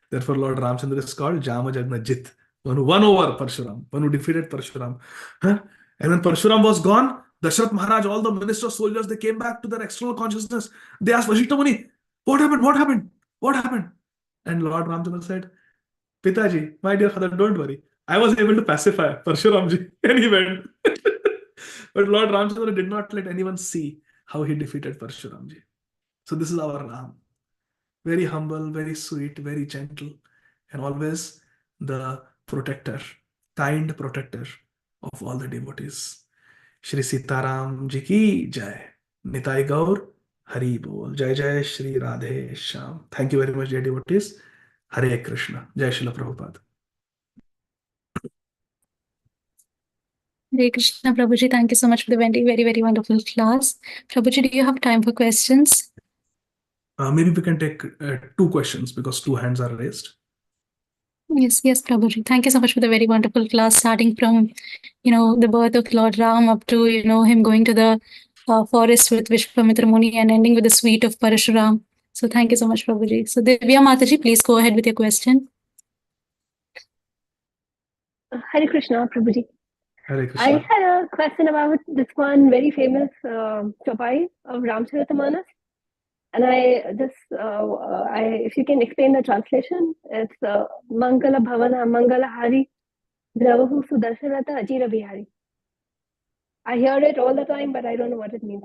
Therefore, Lord Ramchandra is called Jama Jagna Jit, one who won over Parshuram, one who defeated Parshuram. Huh? And when Parshuram was gone, Dasaratha Maharaj, all the ministers, soldiers, they came back to their external consciousness. They asked Vashishta Muni, what happened? What happened? What happened? And Lord Ramchandra said, Pitaji, my dear father, don't worry. I was able to pacify Parshuramji, and he went. But Lord Ramchandra did not let anyone see how he defeated Parshuramji. So this is our Ram. Very humble, very sweet, very gentle, and always the protector, kind protector of all the devotees. Shri Sita Ram Ji ki Jai. Nitai Gaur Hari Bol. Jai Jai Shri Radhe Shyam. Thank you very much, dear devotees. Hare Krishna. Jai Srila Prabhupada. Hare Krishna, Prabhuji. Thank you so much for the very, very, very wonderful class. Prabhuji, do you have time for questions? Maybe we can take 2 questions because 2 hands are raised. Yes, Prabhuji. Thank you so much for the very wonderful class, starting from, the birth of Lord Ram up to, him going to the forest with Vishwamitra Muni and ending with the suite of Parashuram. So thank you so much, Prabhuji. So Divya Mataji, please go ahead with your question. Hare Krishna, Prabhuji. Hare I Krishna. had a question about this one very famous chopai of Ramcharitamanas. And if you can explain the translation, it's Mangala Bhavana, Mangala Hari, Dravahu Sudarshanata Ajira Bihari. I hear it all the time, but I don't know what it means.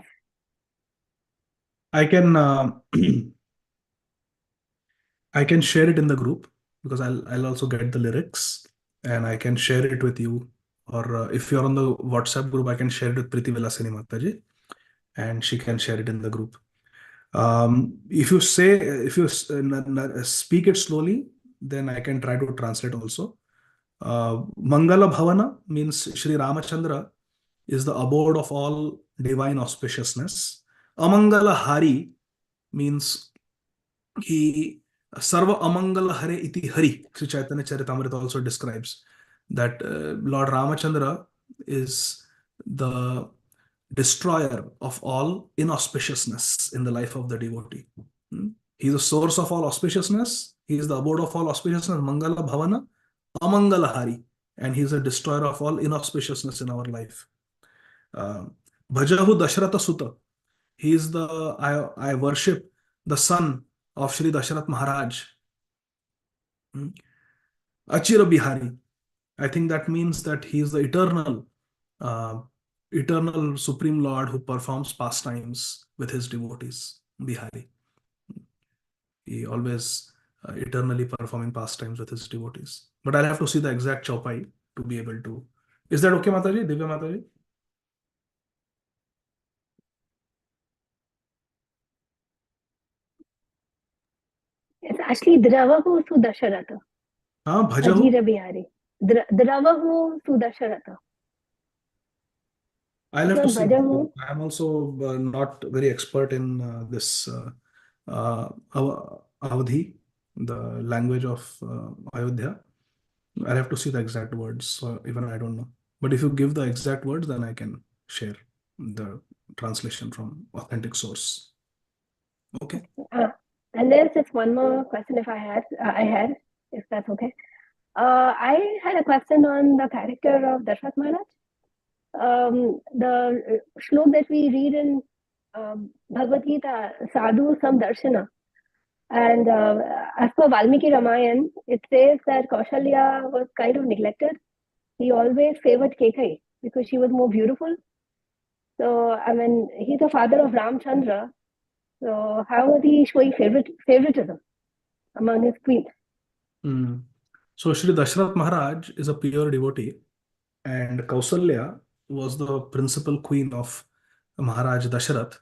I can I can share it in the group because I'll also get the lyrics and I can share it with you. Or if you're on the WhatsApp group, I can share it with Priti Vilasini Mataji, and she can share it in the group. If you speak it slowly, then I can try to translate also. Mangala Bhavana means Shri Ramachandra is the abode of all divine auspiciousness. Amangala Hari means he Sarva Amangala Hare iti Hari. Sri Chaitanya Charitamrita also describes that Lord Ramachandra is the destroyer of all inauspiciousness in the life of the devotee. He is the source of all auspiciousness. He is the abode of all auspiciousness, Mangala Bhavana, Amangala Hari, and he is a destroyer of all inauspiciousness in our life. Bhajahu Dasaratha Sutta. He is I worship the son of Shri Dasaratha Maharaj. Achira Bihari. I think that means that he is the eternal Supreme Lord who performs pastimes with his devotees, Bihari. He always eternally performing pastimes with his devotees. But I'll have to see the exact chaupai to be able to. Is that okay, Mataji? Divya Mataji? It's actually Dravahu Sudarshanata. Bhajahu? Ajira Bihari. Dravahu Sudarshanata. I'll have to see. Bhajahu. I'm also not very expert in this Avadhi, the language of Ayodhya. I'll have to see the exact words. So even I don't know. But if you give the exact words, then I can share the translation from authentic source. Okay. And there's just one more question if if that's okay. I had a question on the character of Dasaratha Maharaj. The shlok that we read in Bhagavad Gita, Sadhu Samdarshana, and as per Valmiki Ramayana, it says that Kausalya was kind of neglected. He always favored Kaikeyi because she was more beautiful. So, I mean, he's the father of Ram Chandra. So, how was he showing favoritism among his queens? So, Shri Dasaratha Maharaj is a pure devotee, and Kausalya was the principal queen of Maharaj Dasaratha,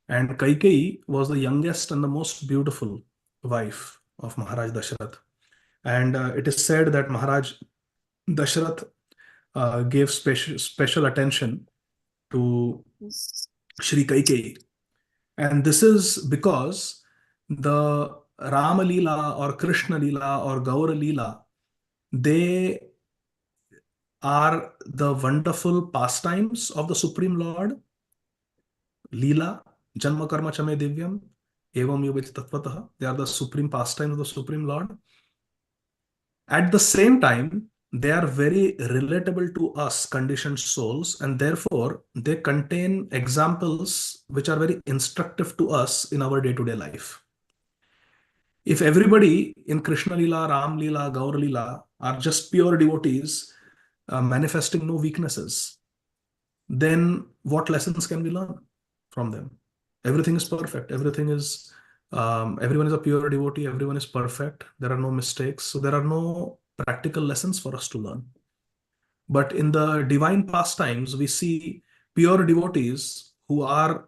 and Kaikeyi was the youngest and the most beautiful wife of Maharaj Dasaratha. And it is said that Maharaj Dasaratha gave special attention to Shri Kaikeyi. And this is because the Rama Leela or Krishna Leela or Gaura Leela, they are the wonderful pastimes of the Supreme Lord. Leela, Janma Karma Chame Divyam, Evam Yuviti Tattvataha. They are the supreme pastimes of the Supreme Lord. At the same time, they are very relatable to us, conditioned souls, and therefore they contain examples which are very instructive to us in our day-to-day life. If everybody in Krishna Leela, Ram Leela, Gaur Leela are just pure devotees, manifesting no weaknesses, then what lessons can we learn from them? Everything is perfect. Everyone is a pure devotee. Everyone is perfect. There are no mistakes. So there are no practical lessons for us to learn. But in the divine pastimes, we see pure devotees who are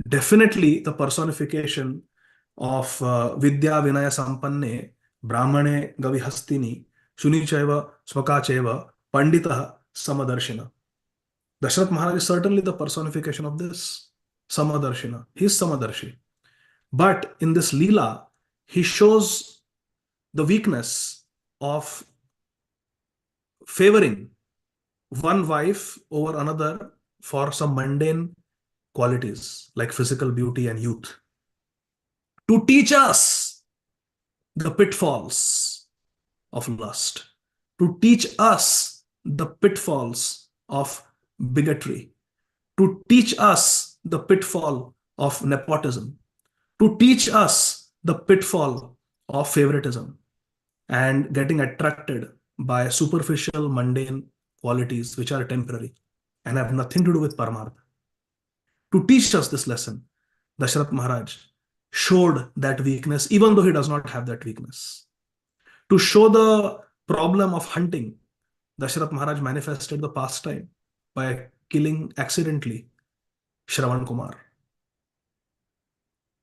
definitely the personification of Vidya Vinaya Sampanne, Brahmane Gavihastini, Shunichaiva Swakachaiva, Panditaha Samadarshina. Dasharath Maharaj is certainly the personification of this, Samadarshina. He is Samadarshi. But in this Leela, he shows the weakness of favoring one wife over another for some mundane qualities like physical beauty and youth, to teach us the pitfalls of lust, to teach us the pitfalls of bigotry, to teach us the pitfall of nepotism, to teach us the pitfall of favoritism and getting attracted by superficial, mundane qualities which are temporary and have nothing to do with Paramartha. To teach us this lesson, Dasharath Maharaj showed that weakness, even though he does not have that weakness. To show the problem of hunting, Dasharath Maharaj manifested the pastime by killing accidentally Shravan Kumar.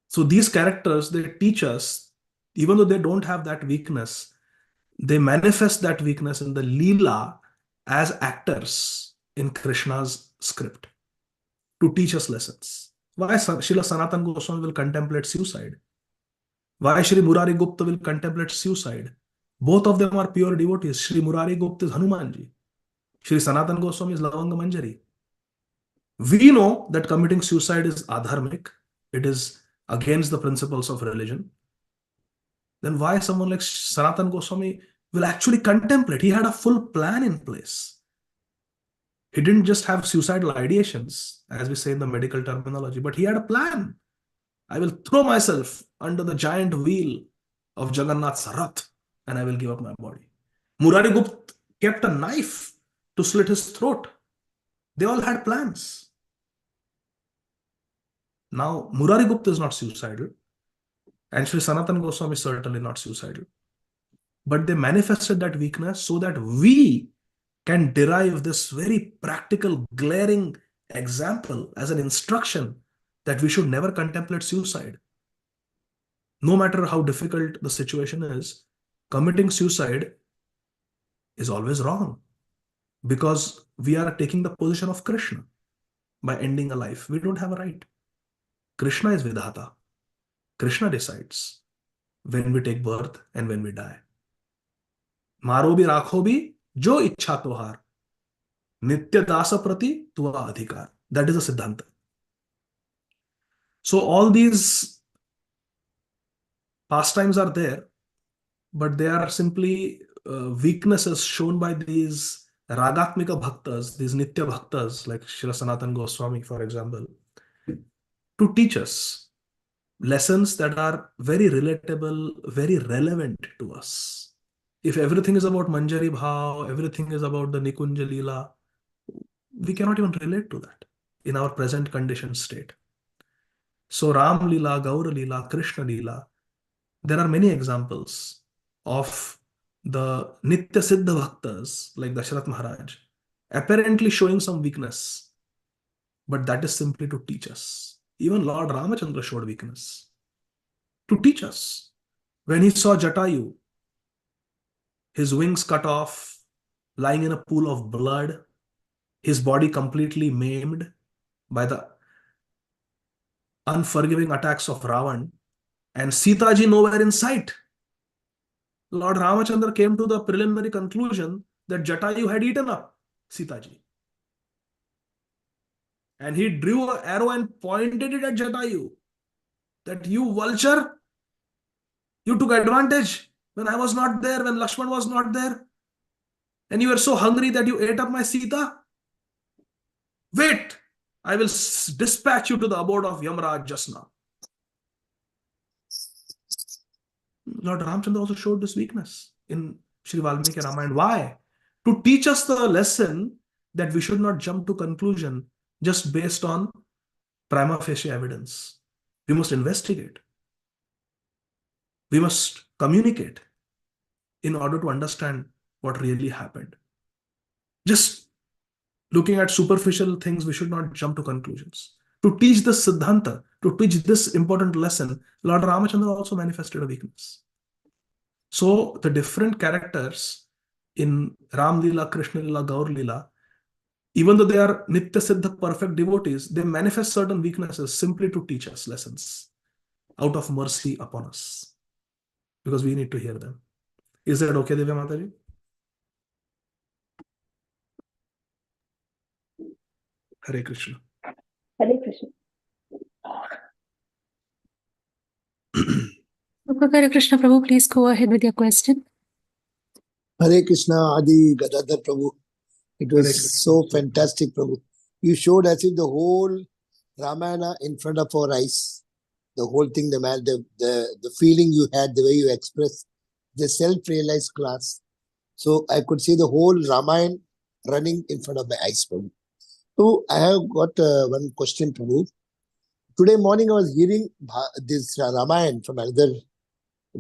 So these characters, they teach us, even though they don't have that weakness, they manifest that weakness in the Leela as actors in Krishna's script to teach us lessons. Why Srila Sanatana Goswami will contemplate suicide? Why Shri Murari Gupta will contemplate suicide? Both of them are pure devotees. Shri Murari Gupta is Hanumanji. Shri Sanatana Goswami is Lavanga Manjari. We know that committing suicide is adharmic. It is against the principles of religion. Then why someone like Sanatana Goswami will actually contemplate? He had a full plan in place. He didn't just have suicidal ideations, as we say in the medical terminology, but he had a plan. I will throw myself under the giant wheel of Jagannath's Rath and I will give up my body. Murari Gupta kept a knife to slit his throat. They all had plans. Now, Murari Gupta is not suicidal, and Sri Sanatana Goswami is certainly not suicidal. But they manifested that weakness so that we can derive this very practical, glaring example as an instruction that we should never contemplate suicide. No matter how difficult the situation is, committing suicide is always wrong because we are taking the position of Krishna by ending a life. We don't have a right. Krishna is Vidhata. Krishna decides when we take birth and when we die. Maro bhi rakho bhi jo ichha tohar. Nitya dasa prati tua adhikar. That is a Siddhanta. So all these pastimes are there, but they are simply weaknesses shown by these Ragatmika Bhaktas, these Nitya Bhaktas, like Srila Sanatana Goswami, for example, to teach us lessons that are very relatable, very relevant to us. If everything is about Manjari Bhav, everything is about the Nikunja Leela, we cannot even relate to that in our present conditioned state. So Ram Leela, Gaura Leela, Krishna Leela, there are many examples of the Nitya Siddha Bhaktas like Dasharath Maharaj apparently showing some weakness, but that is simply to teach us. Even Lord Rama Chandra showed weakness to teach us. When he saw Jatayu, his wings cut off, lying in a pool of blood, his body completely maimed by the unforgiving attacks of Ravan and Sita ji nowhere in sight. Lord Rama Chandra came to the preliminary conclusion that Jatayu had eaten up Sita ji. And he drew an arrow and pointed it at Jatayu. That you vulture, you took advantage when I was not there, when Lakshman was not there. And you were so hungry that you ate up my Sita. Wait, I will dispatch you to the abode of Yamraj just now. Lord Ramchandra also showed this weakness in Sri Valmiki Ramayana. Why? To teach us the lesson that we should not jump to conclusion just based on prima facie evidence. We must investigate. We must communicate in order to understand what really happened. Just looking at superficial things, we should not jump to conclusions. To teach this Siddhanta, to teach this important lesson, Lord Ramachandra also manifested a weakness. So the different characters in Ram Leela, Krishna Leela, Gaur Leela, even though they are Nitya Siddha perfect devotees, they manifest certain weaknesses simply to teach us lessons out of mercy upon us. Because we need to hear them. Is that okay, Divya Mataji? Hare Krishna. Hare Krishna. Hare Krishna, Prabhu, please go ahead with your question. Hare Krishna, Adi Gadadhar Prabhu. It Hare was Krishna. so fantastic, Prabhu. You showed as if the whole Ramayana in front of our eyes. The whole thing, the feeling you had, the way you expressed, the self-realized class. So I could see the whole Ramayana running in front of my eyes, Prabhu. So I have got one question, Prabhu. Today morning I was hearing this Ramayana from another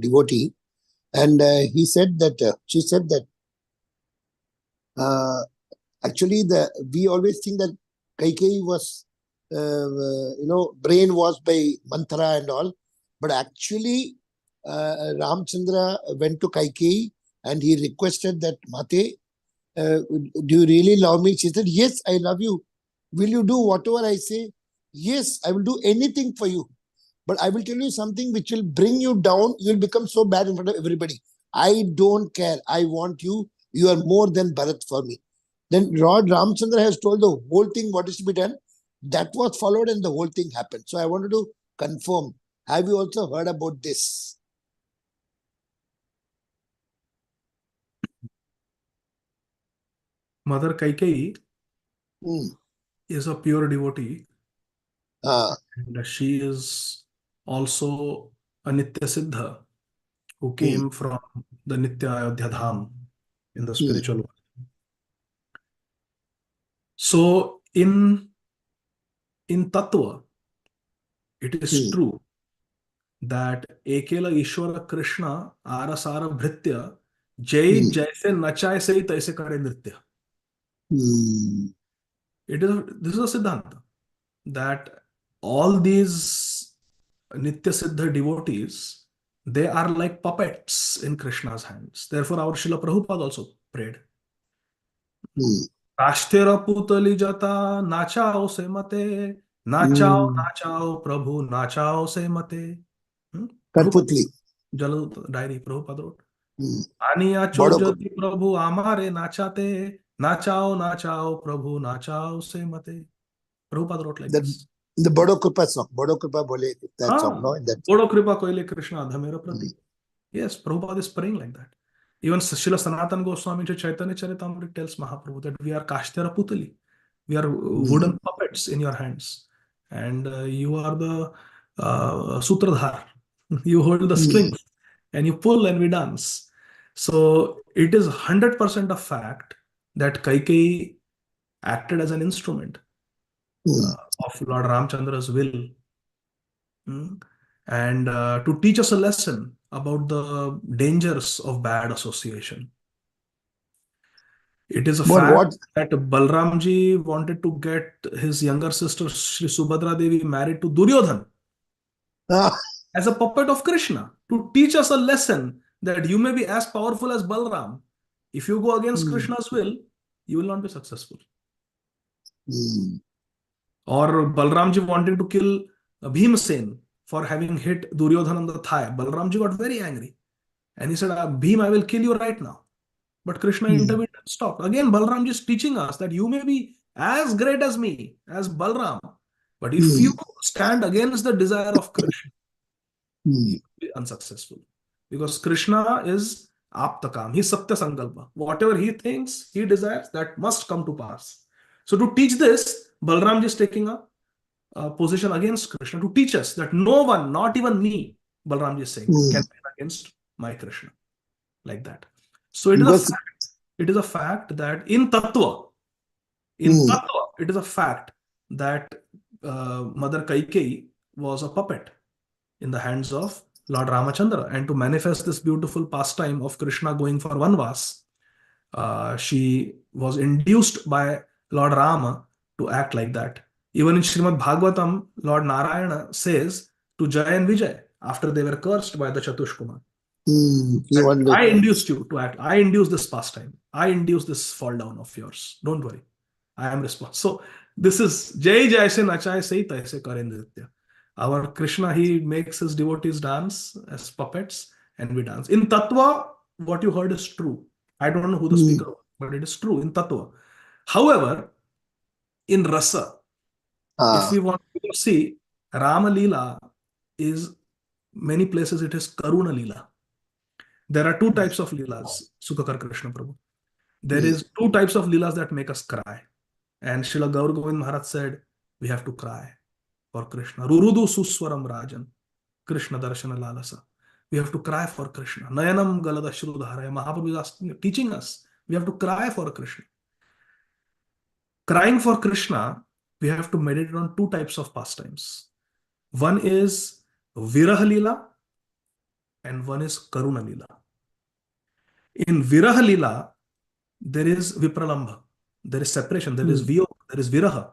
devotee, and she said that actually we always think that Kaikeyi was brainwashed by mantra and all, but actually Ram Chandra went to Kaikeyi and he requested that, Mate, do you really love me? She said, yes, I love you. Will you do whatever I say? Yes, I will do anything for you. But I will tell you something which will bring you down. You will become so bad in front of everybody. I don't care. I want you. You are more than Bharat for me. Then Lord Ramchandra has told the whole thing what is to be done. That was followed and the whole thing happened. So I wanted to confirm. Have you also heard about this? Mother Kaikeyi is a pure devotee. And she is also a Nitya Siddha who came from the Nitya Ayodhya Dham in the spiritual world. So in Tattva, it is true that Ekela Ishwara Krishna Arasara Bhritya Jai Jaise Nachai Sai Taise Kare Nritya. This is a Siddhanta that all these Nitya Siddha devotees, they are like puppets in Krishna's hands. Therefore, our Srila Prabhupada also prayed. Kashtera putali jata nachao se mate, nachao Prabhu, nachao se mate. Katputli. Jal diary Prabhupada wrote. Aniya chojati Prabhu amare nachate, nachao Prabhu, nachao se mate. Prabhupada wrote like this. The Bodo Kripa song. Bodo Kripa bole that song, no? Bodo Kripa koile Krishna dhamera prati. Yes, Prabhupada is praying like that. Even Srila Sanatana Goswami Chaitanya Charitamrita tells Mahaprabhu that we are Kashtara Putali. We are wooden puppets in your hands. And you are the Sutradhar. You hold the strings and you pull and we dance. So it is 100% a fact that Kaikeyi acted as an instrument of Lord Ramchandra's will. And to teach us a lesson about the dangers of bad association. It is a fact that Balramji wanted to get his younger sister Shri Subhadra Devi married to Duryodhan as a puppet of Krishna, to teach us a lesson that you may be as powerful as Balram. If you go against Krishna's will, you will not be successful. Or Balramji wanting to kill Bhimsen for having hit Duryodhana on the thigh, Balramji got very angry. And he said, Bhim, I will kill you right now. But Krishna intervened and stopped. Again, Balramji is teaching us that you may be as great as me, as Balram. But if you stand against the desire of Krishna, you will be unsuccessful. Because Krishna is Aptakam. He's Satya Sankalpa. Whatever he thinks, he desires, that must come to pass. So to teach this, Balramji is taking a position against Krishna to teach us that no one, not even me, Balramji is saying, can be against my Krishna. Like that. So it is a fact. It is a fact that in Tattva, it is a fact that Mother Kaikeyi was a puppet in the hands of Lord Rama Chandra. And to manifest this beautiful pastime of Krishna going for vanvas, she was induced by Lord Rama to act like that. Even in Srimad Bhagavatam, Lord Narayana says to Jaya and Vijay, after they were cursed by the Chatushkumar, I induced you to act. I induced this pastime. I induced this fall down of yours. Don't worry. I am responsible. So this is Jai Jai se nachai sei taise kare nritya. Our Krishna, he makes his devotees dance as puppets and we dance. In Tattva, what you heard is true. I don't know who the speaker was, but it is true in Tattva. However, in Rasa, if we want to see, Rama Leela is, many places it is Karuna Leela. There are two types of Leelas, Sukakar Krishna Prabhu. There is two types of Leelas that make us cry. And Srila Gaur Govind Maharaj said, we have to cry for Krishna. Rurudu Suswaram Rajan, Krishna Darshana Lalasa. We have to cry for Krishna. Nayanam Galada Shrudharaya. Mahaprabhu is asking, teaching us, we have to cry for Krishna. Crying for Krishna, we have to meditate on two types of pastimes. One is Viraha Leela and one is Karuna Leela. In Viraha Leela, there is Vipralambha, there is separation, there is Vyoga, there is Viraha,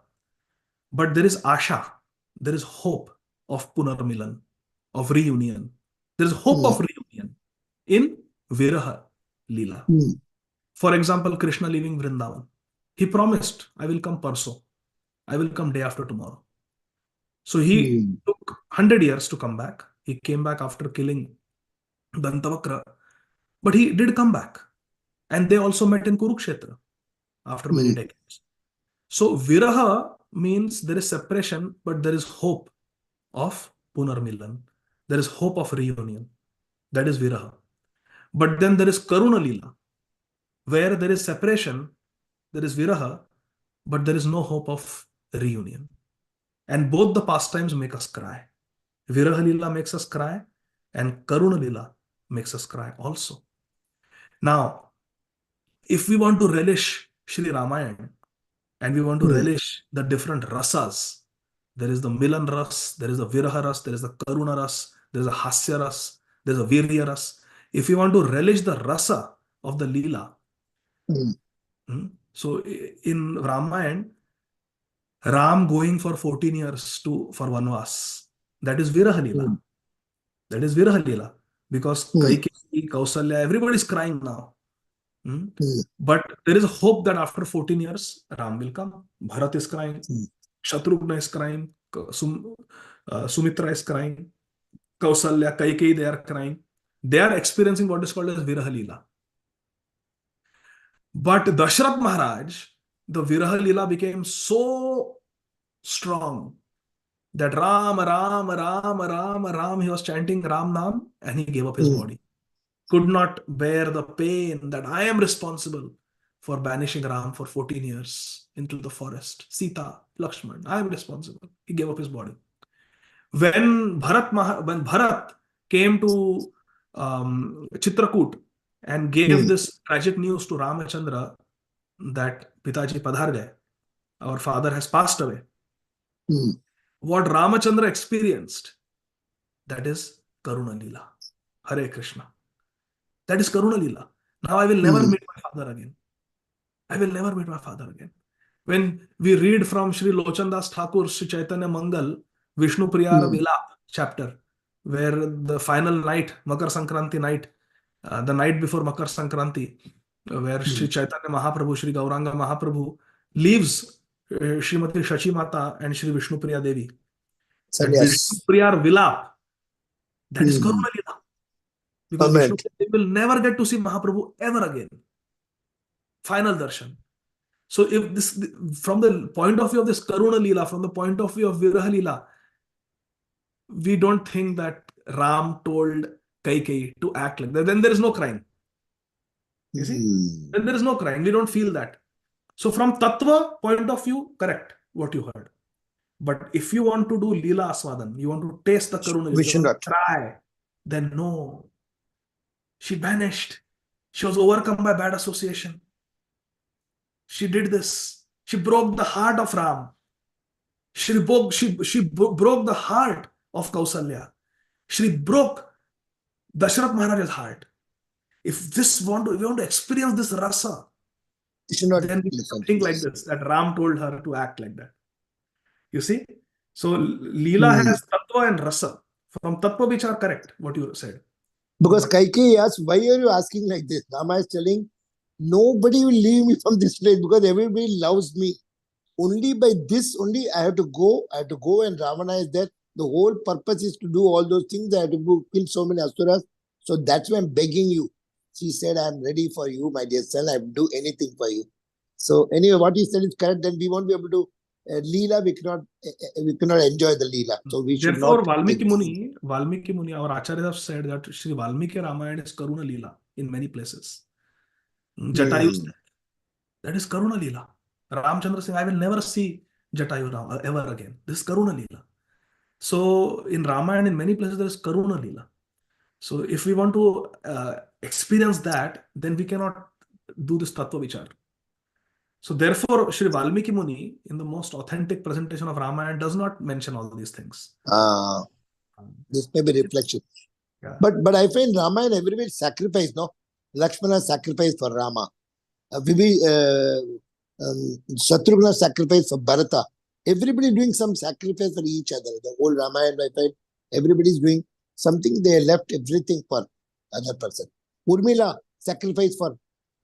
but there is Asha, there is hope of Punarmilan, of reunion. There is hope of reunion in Viraha Leela. For example, Krishna leaving Vrindavan. He promised, I will come Parso. I will come day after tomorrow. So he took 100 years to come back. He came back after killing Dantavakra. But he did come back. And they also met in Kurukshetra after many decades. So Viraha means there is separation, but there is hope of Punarmilan. There is hope of reunion. That is Viraha. But then there is Karuna Leela, where there is separation, there is Viraha, but there is no hope of reunion. And both the pastimes make us cry. Viraha Leela makes us cry, and Karuna Leela makes us cry also. Now, if we want to relish Shri Ramayana, and we want to relish the different rasas, there is the Milan ras, there is the Viraha ras, there is the Karuna ras, there is a Hasya ras, there is a Virya ras. If we want to relish the rasa of the Leela, so in Ramayana, Ram going for 14 years for Vanvas, that is Viraha Leela. That is Viraha Leela. Because Kaikeyi, Kausalya, everybody is crying now. But there is a hope that after 14 years, Ram will come. Bharat is crying. Shatrughna is crying. Sumitra is crying. Kausalya, Kaikeyi, they are crying. They are experiencing what is called as Viraha Leela. But Dashrath Maharaj, the Viraha Leela became so strong that Ram, Ram, Ram, Ram, Ram, he was chanting Ram Nam and he gave up his body. Could not bear the pain that I am responsible for banishing Ram for 14 years into the forest. Sita, Lakshman, I am responsible. He gave up his body. When Bharat came to Chitrakoot and gave this tragic news to Ram Chandra that Pitaji Padhar gaye, our father has passed away. What Ramachandra experienced, that is Karuna Leela. Hare Krishna. That is Karuna Leela. Now I will never meet my father again. I will never meet my father again. When we read from Sri Lochandas Thakur's Sri Chaitanya Mangal, Vishnu Priyara Vilap chapter, where the final night, Makar Sankranti night, the night before Makar Sankranti, where Sri Chaitanya Mahaprabhu, Sri Gauranga Mahaprabhu leaves Srimati Shachi Mata and Sri Vishnu Priya Devi. That Vishnu Sannyas. Priyar Vilap, that is Hmm. Karuna Lila. Because Amen. Vishnu they will never get to see Mahaprabhu ever again. Final darshan. So if this, from the point of view of this Karuna Lila, from the point of view of Viraha Lila, we don't think that Ram told Kaikeyi to act like that. Then there is no crime. You see? Hmm. Then there is no crime. We don't feel that. So from Tattva point of view, correct what you heard. But if you want to do Leela Aswadan, you want to taste the Karuna Lila, We you should want not. to try, then no. She vanished. She was overcome by bad association. She did this. She broke the heart of Ram. She broke the heart of Kausalya. She broke Dasaratha Maharaj's heart. If we want to experience this rasa, We should not then we listen. think like this, that Ram told her to act like that. You see? So Leela has tattva and rasa. From tattva which are correct, what you said. Because But Kaikeyi asked, why are you asking like this? Rama is telling, nobody will leave me from this place because everybody loves me. Only by this, only I have to go and Ravana is there. The whole purpose is to do all those things. I have to kill so many asuras. So that's why I'm begging you. She said, I'm ready for you, my dear son. I will do anything for you. So anyway, what you said is correct. Then we won't be able to Leela, we cannot enjoy the Leela. So we should therefore, not take this. Valmiki Muni, our Acharyas have said that Sri Valmiki Ramayana is Karuna Leela in many places. Jatayu, that is Karuna Leela. Ram Chandra saying, I will never see Jatayu Ram ever again. This is Karuna Leela. So in Ramayana, in many places, there is Karuna Leela. So if we want to experience that, then we cannot do this Tattva Vichar. So therefore, Sri Valmiki Muni, in the most authentic presentation of Ramayana, does not mention all these things. This may be reflection. Yeah. But I find Ramayana everybody sacrifice, no? Lakshmana sacrifice for Rama. Shatrugna sacrifice for Bharata. Everybody doing some sacrifice for each other. The whole Ramayana, I find everybody is doing something. They left everything for other person. Urmila sacrifice for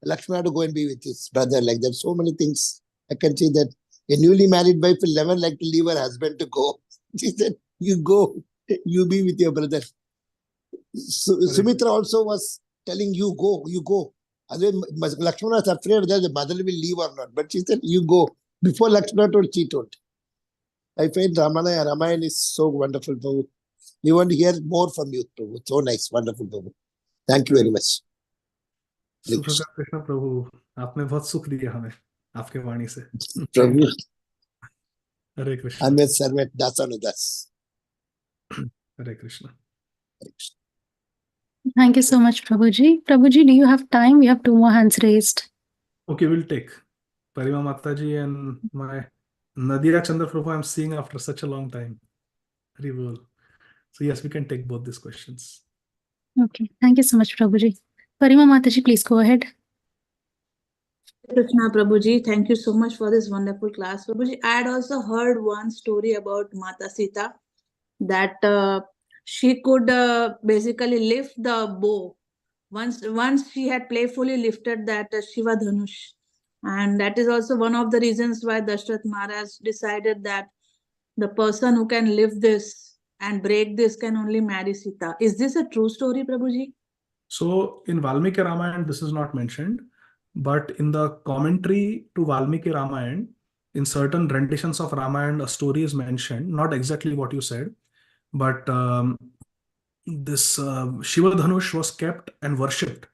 Lakshmana to go and be with his brother, like that. So many things. I can see that a newly married wife will never like to leave her husband to go. She said, you go, you be with your brother. So, Sumitra also was telling you go. Otherwise, Lakshmana was afraid whether the mother will leave or not. But she said, you go. Before Lakshmana told, she told. I find Ramayana is so wonderful, Prabhu. We want to hear more from you, Prabhu. So nice, wonderful, Prabhu. Thank you very much. सुप्रभात कृष्ण प्रभु, आपने बहुत सुख दिया हमें आपके वाणी से. Prabhu, Hare Krishna. I'm a servant, Das. Hare Krishna. Thank you so much, Prabhuji. Prabhuji, do you have time? We have 2 more hands raised. Okay, we'll take Parima Mataji and my Nadia Chandra Prabhu. I'm seeing after such a long time. Hari bol. So yes, we can take both these questions. Okay, thank you so much, Prabhuji. Parima Mataji, please go ahead. Krishna Prabhuji, thank you so much for this wonderful class. Prabhuji, I had also heard one story about Mata Sita, that she could basically lift the bow. Once she had playfully lifted that Shiva Dhanush. And that is also one of the reasons why Dasaratha Maharaj decided that the person who can lift this and break this can only marry Sita. Is this a true story, Prabhuji? So in Valmiki Ramayana, this is not mentioned, but in the commentary to Valmiki Ramayana, in certain renditions of Ramayana, a story is mentioned, not exactly what you said, but this Shiva Dhanush was kept and worshipped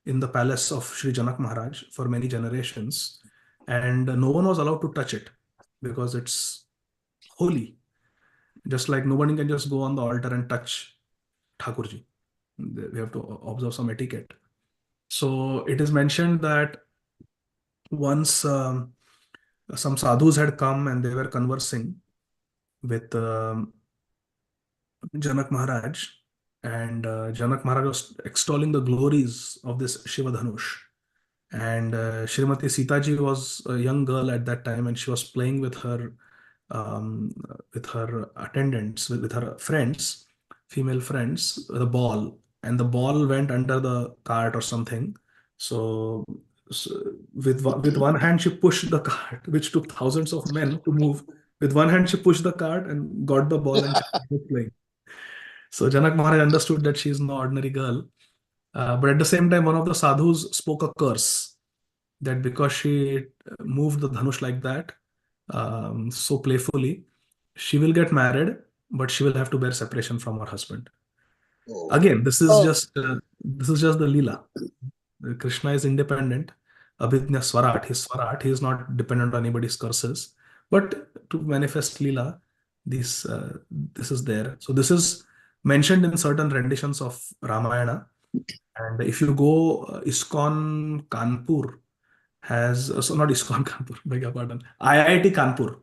in the palace of Sri Janak Maharaj for many generations, and no one was allowed to touch it because it's holy. Just like nobody can just go on the altar and touch Thakurji. We have to observe some etiquette. So it is mentioned that once some sadhus had come and they were conversing with Janak Maharaj, and Janak Maharaj was extolling the glories of this Shiva Dhanush. And Srimati Sita ji was a young girl at that time, and she was playing with her attendants, with her friends, female friends, the ball, and the ball went under the cart or something. So with one hand she pushed the cart, which took thousands of men to move, With one hand, she pushed the cart and got the ball and started playing. So Janak Maharaj understood that she is no ordinary girl. But at the same time, one of the sadhus spoke a curse that because she moved the dhanush like that, so playfully, she will get married, but she will have to bear separation from her husband. Oh. Again, this is Oh. just the Leela. Krishna is independent. Abhidnya Swarat, he's Swarat. He is not dependent on anybody's curses. But to manifest Leela, this is there. So this is mentioned in certain renditions of Ramayana. And if you go, ISKCON Kanpur has, so not ISKCON Kanpur, beg your pardon, IIT Kanpur.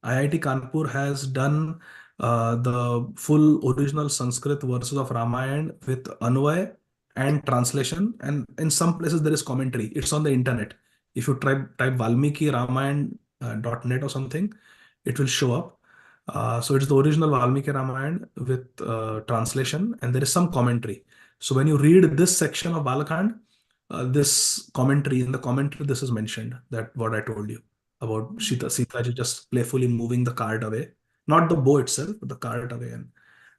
IIT Kanpur has done the full original Sanskrit verses of Ramayana with Anvay and translation. And in some places there is commentary. It's on the internet. If you type Valmiki Ramayan.net or something, it will show up. So it's the original Valmiki Ramayana with translation, and there is some commentary. So when you read this section of Balakand, this commentary, in the commentary, this is mentioned, that what I told you about Sita ji just playfully moving the cart away, not the bow itself, but the cart away. And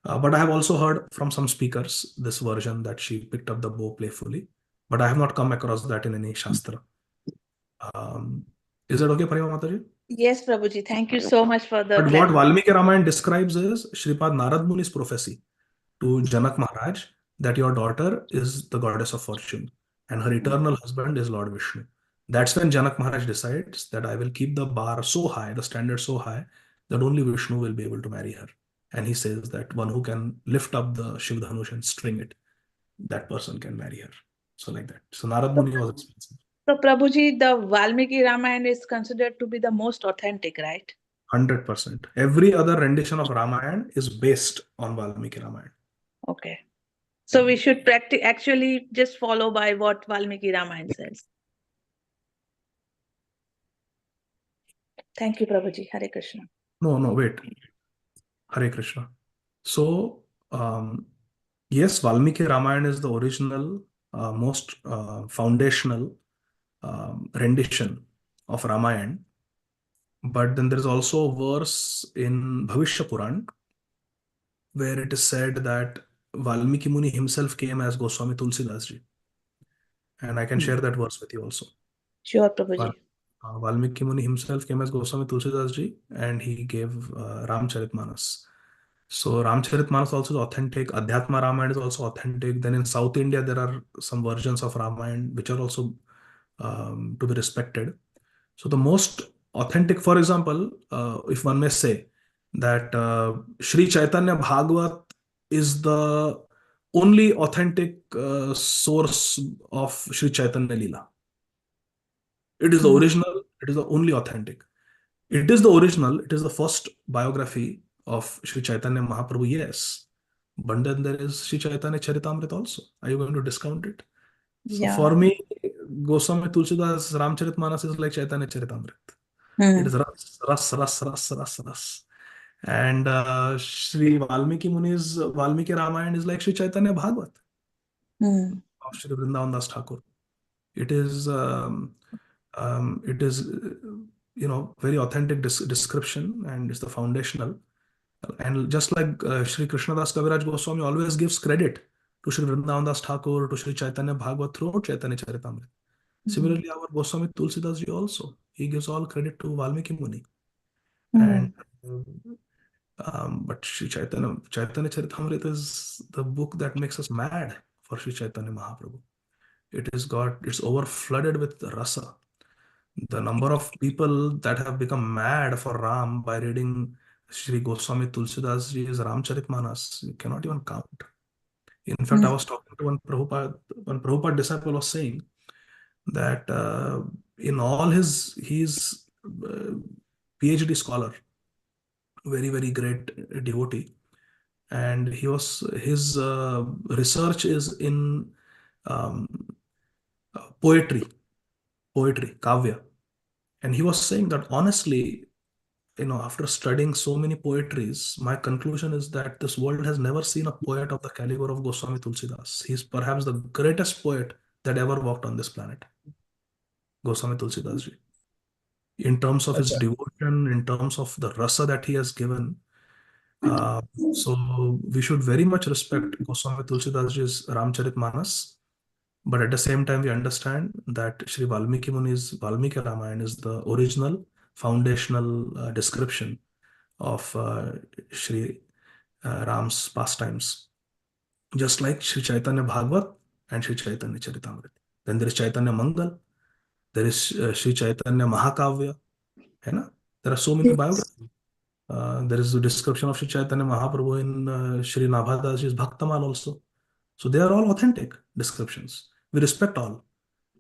but I have also heard from some speakers this version that she picked up the bow playfully, but I have not come across that in any shastra. Is that okay, Parima Mataji? Yes, Prabhuji. Thank you so much for the But what Valmiki Ramayana describes is Shripad Narad Muni's prophecy to Janak Maharaj that your daughter is the goddess of fortune and her eternal husband is Lord Vishnu. That's when Janak Maharaj decides that I will keep the bar so high, the standard so high, that only Vishnu will be able to marry her. And he says that one who can lift up the Shiv Dhanush and string it, that person can marry her. So like that. So Narad Muni was expensive. So Prabhuji, the Valmiki Ramayana is considered to be the most authentic, right? 100%. Every other rendition of Ramayana is based on Valmiki Ramayana. Okay. So we should actually just follow by what Valmiki Ramayana says. Thank you, Prabhuji. Hare Krishna. No, wait. Hare Krishna. So, yes, Valmiki Ramayana is the original, most foundational rendition of Ramayana. But then there is also a verse in Bhavishya Puran where it is said that Valmiki Muni himself came as Goswami Tulsidas ji. And I can share that verse with you also. Sure, Prabhuji. Valmiki Muni himself came as Goswami Tulsidas ji and he gave Ramcharitmanas. So Ramcharitmanas also is authentic. Adhyatma Ramayana is also authentic. Then in South India, there are some versions of Ramayana which are also to be respected. So the most authentic, for example, if one may say that Sri Chaitanya Bhagavat is the only authentic source of Sri Chaitanya Leela. It is the original, it is the only authentic. It is the original, it is the first biography of Sri Chaitanya Mahaprabhu, yes. But then there is Sri Chaitanya Charitamrita also. Are you going to discount it? So for me, Goswami Tulsidas Ramcharitmanas is like Chaitanya Charitamrita. It is ras. And Sri Valmiki Muni's Valmiki Ramayana is like Sri Chaitanya Bhagavat of Sri Vrindavan Das Thakur. It is very authentic description, and it's the foundational. And just like Sri Krishnadas Kaviraj Goswami always gives credit to Sri Vrindavan Das Thakur, to Sri Chaitanya Bhagavat throughout Chaitanya Charitamrita. Similarly, our Goswami Tulsidas ji also, he gives all credit to Valmiki Muni. And but Sri Chaitanya Charitamrita is the book that makes us mad for Sri Chaitanya Mahaprabhu. It's overflooded with rasa. The number of people that have become mad for Ram by reading Sri Goswami Tulsidas ji's Ramcharitmanas, you cannot even count. In fact, I was talking to one Prabhupada disciple was saying that in all he's PhD scholar, very, very great devotee. And his research is in poetry, kavya. And he was saying that honestly, after studying so many poetries, my conclusion is that this world has never seen a poet of the caliber of Goswami Tulsidas. He's perhaps the greatest poet that ever walked on this planet, Goswami Tulsidas ji. in terms of his devotion, in terms of the rasa that he has given. So we should very much respect Goswami Tulsidas' Ramcharitmanas, but at the same time we understand that Sri Valmiki Muni's Valmiki Ramayana is the original foundational description of Sri Ram's pastimes. Just like Sri Chaitanya Bhagavat and Sri Chaitanya Charitamrita. Then there is Chaitanya Mangal, there is Sri Chaitanya Mahakavya. There are so many biographies. There is a description of Sri Chaitanya Mahaprabhu in Sri Nabhadas's Bhaktamal also. So they are all authentic descriptions. We respect all,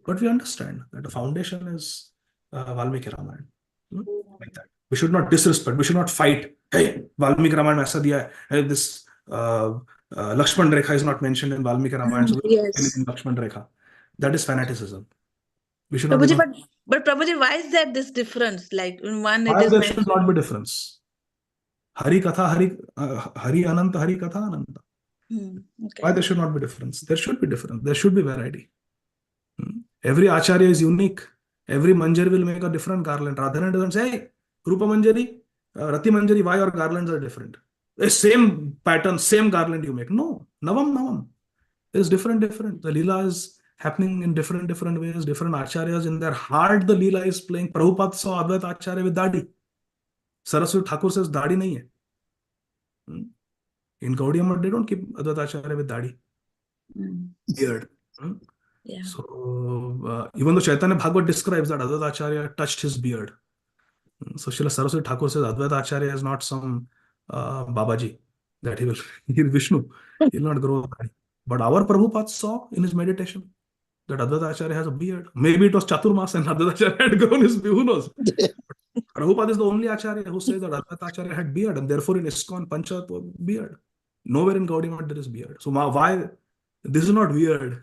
but we understand that the foundation is Valmiki Ramayana. Like that. We should not disrespect. We should not fight. Hey, Valmiki Ramayana aisa diya hai. Hey, this Lakshman Rekha is not mentioned in Valmiki Ramayana. So we don't Yes. in Lakshman Rekha. That is fanaticism. We should not Prabhuji, even. but Prabhuji, why is there this difference? Like in one it Why is there should mentioned. not be difference. Hari Katha, Hari Ananta, Hari Katha Ananta. Why there should not be difference? There should be difference. There should be variety. Every Acharya is unique. Every Manjari will make a different garland. Radharani doesn't say, hey, Rupa Manjari, Rati Manjari, why your garlands are different? The same pattern, same garland you make. No, Navam. It is different. The Leela is happening in different ways. Different Acharyas in their heart, the Leela is playing. Prabhupada saw Advaita Acharya with Dadi. Saraswati Thakur says Dadi nahi hai. In Gaudiya Math, they don't keep Advaita Acharya with Dadi. Beard. Yeah. So even though Chaitanya Bhagavat describes that Advaita Acharya touched his beard. So Srila Saraswati Thakur says Advaita Acharya is not some Babaji that he is Vishnu. He will not grow a body. But our Prabhupada saw in his meditation that Advaita Acharya has a beard. Maybe it was Chaturmas and Advaita Acharya had grown his beard. Who knows? Prabhupada is the only Acharya who says that Advaita Acharya had beard, and therefore in ISKCON Pancha beard. Nowhere in Gaudiya Math there is beard. So why? This is not weird.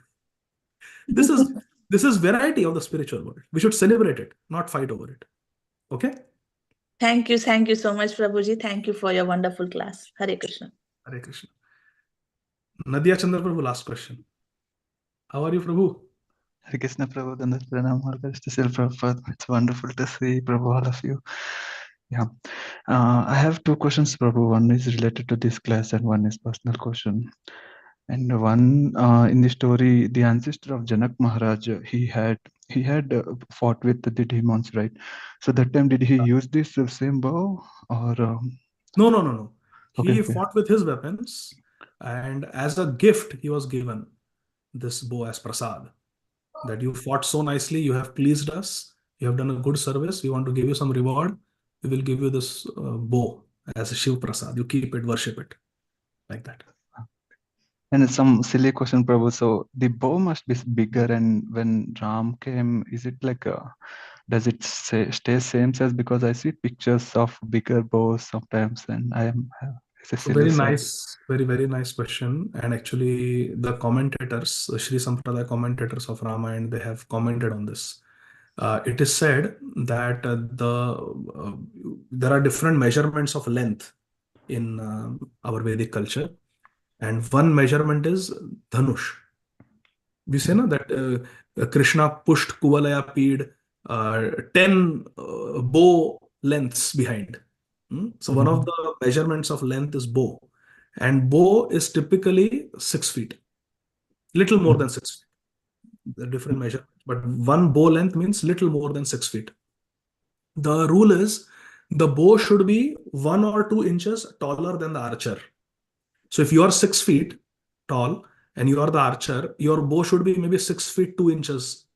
This is variety of the spiritual world. We should celebrate it, not fight over it. Okay? Thank you so much, Prabhuji. Thank you for your wonderful class. Hare Krishna. Hare Krishna. Nadia Chandra Prabhu, last question. How are you, Prabhu? Hare Krishna, Prabhu. Dandavat Pranam, Maharaj Dasaratha. It's wonderful to see, Prabhu, all of you. Yeah. I have two questions, Prabhu. One is related to this class and one is personal question. And one in the story, the ancestor of Janak Maharaj, he had fought with the demons, right? So that time, did he use this same bow or? No. Okay, He fought with his weapons, and as a gift, he was given this bow as prasad. That you fought so nicely, you have pleased us, you have done a good service, we want to give you some reward, we will give you this bow as a Shiv prasad. You keep it, worship it, like that. And some silly question, Prabhu. So the bow must be bigger, and when Ram came, is it like does it stay same size? Because I see pictures of bigger bows sometimes, and it's a So silly very nice question. And actually, the commentators, the Sri Sampradaya commentators of Ramayana, they have commented on this. It is said that there are different measurements of length in our Vedic culture, and one measurement is dhanush. We say that Krishna pushed Kuvalaya Peed 10 bow lengths behind. So one of the measurements of length is bow, and bow is typically 6 feet, little more than 6 feet. The different measure, but one bow length means little more than 6 feet. The rule is the bow should be 1 or 2 inches taller than the archer. So if you are 6 feet tall and you are the archer, your bow should be maybe 6 feet 2 inches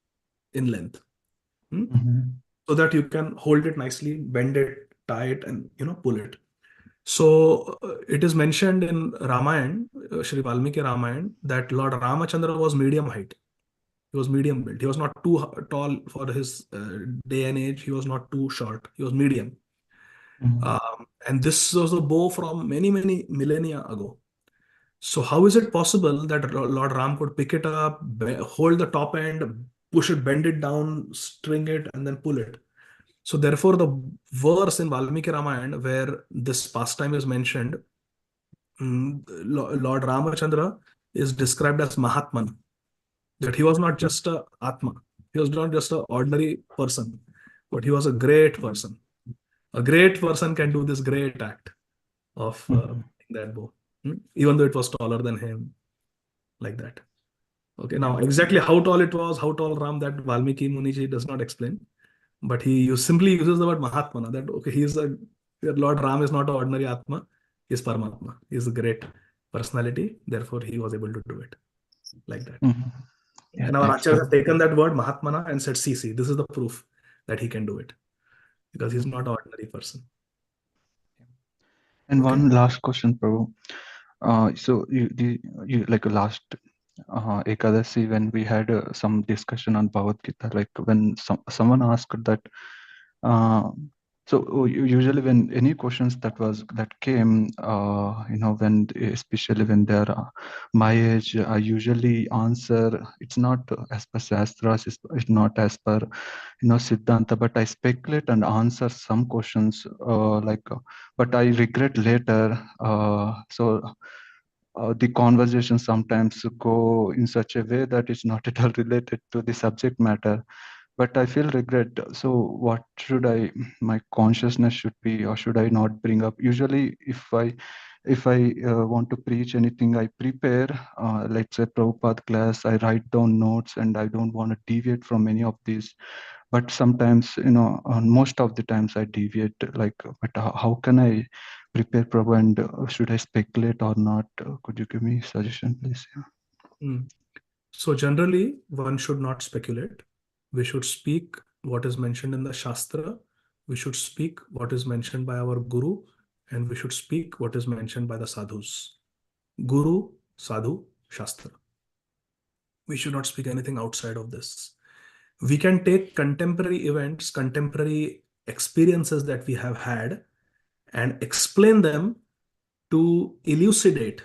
in length, so that you can hold it nicely, bend it, tie it, and pull it. So it is mentioned in Ramayana, Sri Valmiki Ramayana, that Lord Rama Chandra was medium height. He was medium built. He was not too tall for his day and age. He was not too short. He was medium. And this was a bow from many millennia ago. So how is it possible that Lord Ram could pick it up, hold the top end, push it, bend it down, string it, and then pull it? So therefore, the verse in Valmiki Ramayana where this pastime is mentioned, Lord Ramachandra is described as Mahatman. That he was not just a Atma. He was not just an ordinary person. but he was a great person. A great person can do this great act of that bow, even though it was taller than him, like that. Okay, now exactly how tall it was, how tall Ram, that Valmiki Muniji does not explain, but he simply uses the word Mahatmana, that okay, Lord Ram is not an ordinary Atma, he is Paramatma. He is a great personality, therefore he was able to do it, like that. Yeah, And our thanks, Acharyas have Prabhu. taken that word Mahatmana and said, see, this is the proof that he can do it, because he's not an ordinary person. And Okay. one last question, Prabhu. So you like last Ekadasi, when we had some discussion on Bhagavad Gita, like when someone asked that, so usually when any questions that came, when especially when they're my age, I usually answer. It's not as per Shastras, it's not as per Siddhanta, but I speculate and answer some questions but I regret later. The conversation sometimes go in such a way that it's not at all related to the subject matter, but I feel regret. So what should my consciousness should be, or should I not bring up? Usually if I want to preach anything, I prepare, let's say Prabhupada class, I write down notes, and I don't want to deviate from any of these. But sometimes, most of the times I deviate, but how can I prepare, Prabhu, and should I speculate or not? Could you give me a suggestion, please? Yeah. So generally, one should not speculate. We should speak what is mentioned in the Shastra. We should speak what is mentioned by our Guru, and we should speak what is mentioned by the sadhus. Guru, sadhu, Shastra. We should not speak anything outside of this. We can take contemporary events, contemporary experiences that we have had, and explain them to elucidate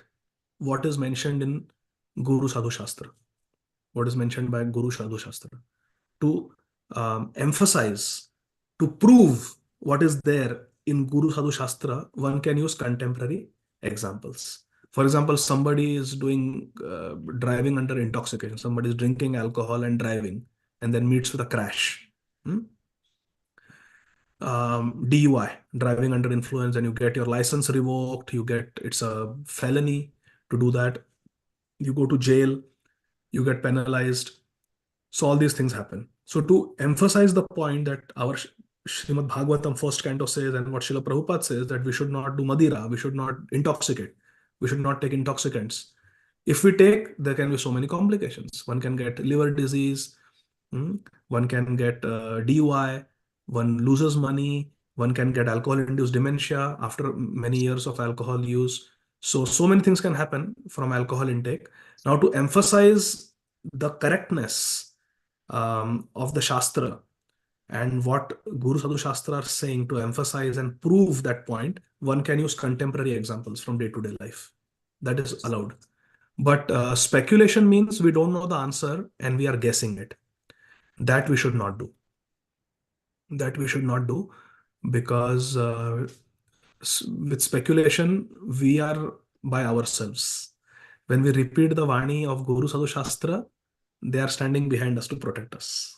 what is mentioned in Guru Sadhu Shastra, what is mentioned by Guru Sadhu Shastra, to emphasize, to prove what is there in Guru Sadhu Shastra. One can use contemporary examples. For example, somebody is driving under intoxication. Somebody is drinking alcohol and driving, and then meets with a crash. DUI, driving under influence, and you get your license revoked. It's a felony to do that. You go to jail, you get penalized. So all these things happen. So to emphasize the point that our Srimad Bhagavatam first canto says, and what Srila Prabhupada says, that we should not do Madira, we should not intoxicate, we should not take intoxicants. If we take, there can be so many complications. One can get liver disease, one can get DUI, one loses money, one can get alcohol-induced dementia after many years of alcohol use. So many things can happen from alcohol intake. Now, to emphasize the correctness of the Shastra and what Guru Sadhu Shastra are saying, to emphasize and prove that point, one can use contemporary examples from day-to-day life. That is allowed. But speculation means we don't know the answer and we are guessing it. That we should not do. That we should not do, because with speculation, we are by ourselves. When we repeat the Vani of Guru Sadhu Shastra, they are standing behind us to protect us.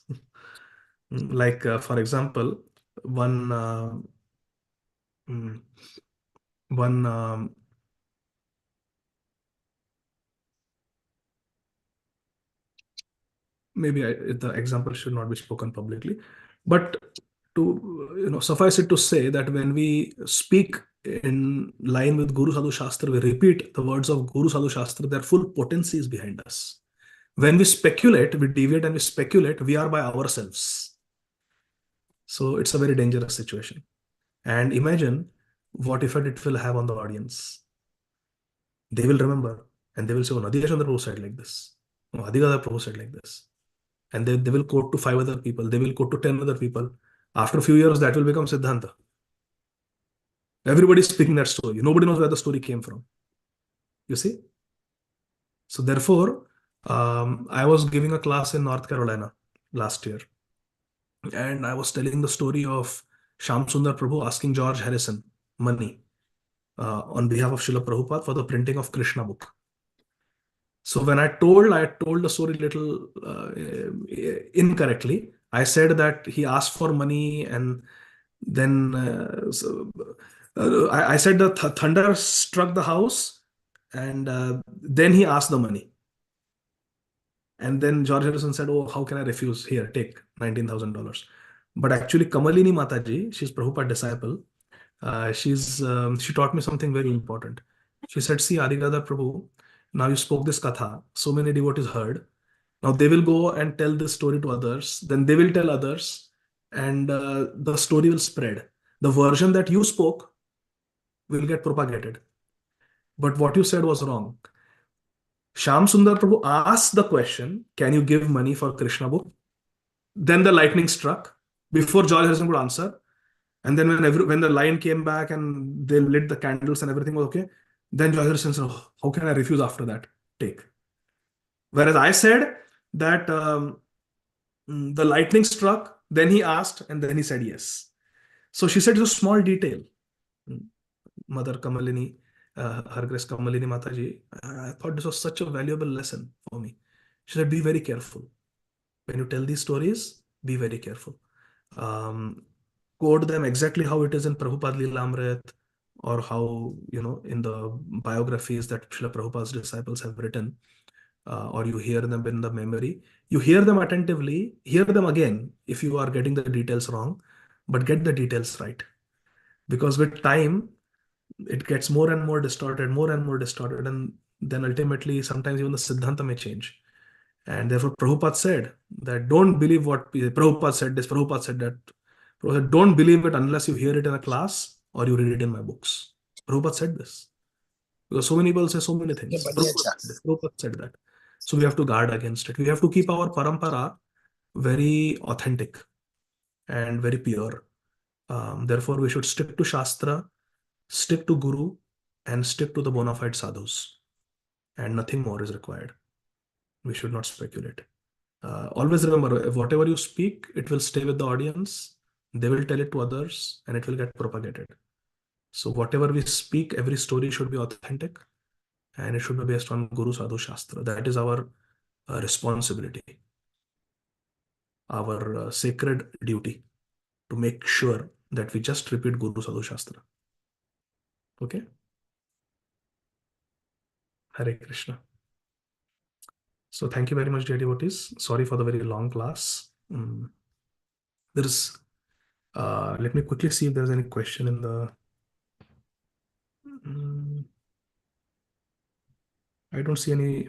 Like, for example, maybe the example should not be spoken publicly, but to suffice it to say that when we speak in line with Guru Sadhu Shastra, we repeat the words of Guru Sadhu Shastra, their full potency is behind us. When we speculate, we deviate and we speculate, we are by ourselves. So it's a very dangerous situation. And imagine what effect it will have on the audience. They will remember and they will say, oh, Ram Chandra Prabhu said like this. Oh, Gadadhar Prabhu said like this. And they will quote to 5 other people. They will quote to 10 other people. After a few years, that will become Siddhanta. Everybody is speaking that story. Nobody knows where the story came from. You see? So therefore, I was giving a class in North Carolina last year. And I was telling the story of Shyam Sundar Prabhu asking George Harrison money on behalf of Srila Prabhupada for the printing of Krishna book. So when I told the story little incorrectly, I said that he asked for money, and then I said the thunder struck the house, and then he asked the money. And then George Harrison said, "Oh, how can I refuse? Here, take $19,000." But actually, Kamalini Mataji, she's Prabhupada disciple. She taught me something very important. She said, "See, Adigadhar Prabhu, now you spoke this katha. So many devotees heard. Now they will go and tell this story to others. Then they will tell others, and the story will spread. The version that you spoke will get propagated. But what you said was wrong." Shyam Sundar Prabhu asked the question, "Can you give money for Krishna book?" Then the lightning struck before George Harrison could answer. And then when the lion came back and they lit the candles and everything was okay, then George Harrison said, "Oh, how can I refuse after that? Take." Whereas I said that the lightning struck, then he asked, and then he said yes. So she said it's a small detail. Mother Kamalini, Her Grace Kamalini Mataji, I thought this was such a valuable lesson for me. She said, "Be very careful. When you tell these stories, be very careful. Quote them exactly how it is in Prabhupada Leelamrit, or how, in the biographies that Srila Prabhupada's disciples have written, or you hear them in the memory. You hear them attentively, hear them again if you are getting the details wrong, but get the details right. Because with time, it gets more and more distorted, and then ultimately sometimes even the Siddhanta may change. And therefore Prabhupada said that don't believe what Prabhupada said this, Prabhupada said that. Prabhupada said, don't believe it unless you hear it in a class or you read it in my books. Prabhupada said this. Because so many people say so many things. Prabhupada said that. So we have to guard against it. We have to keep our parampara very authentic and very pure. Therefore, we should stick to Shastra, stick to Guru, and stick to the bona fide sadhus. And nothing more is required. We should not speculate. Always remember, whatever you speak, it will stay with the audience. They will tell it to others, and it will get propagated. So whatever we speak, every story should be authentic, and it should be based on Guru Sadhu Shastra. That is our responsibility, our sacred duty, to make sure that we just repeat Guru Sadhu Shastra. Okay? Hare Krishna. So thank you very much, dear devotees. Sorry for the very long class. Let me quickly see if there's any question in the... I don't see any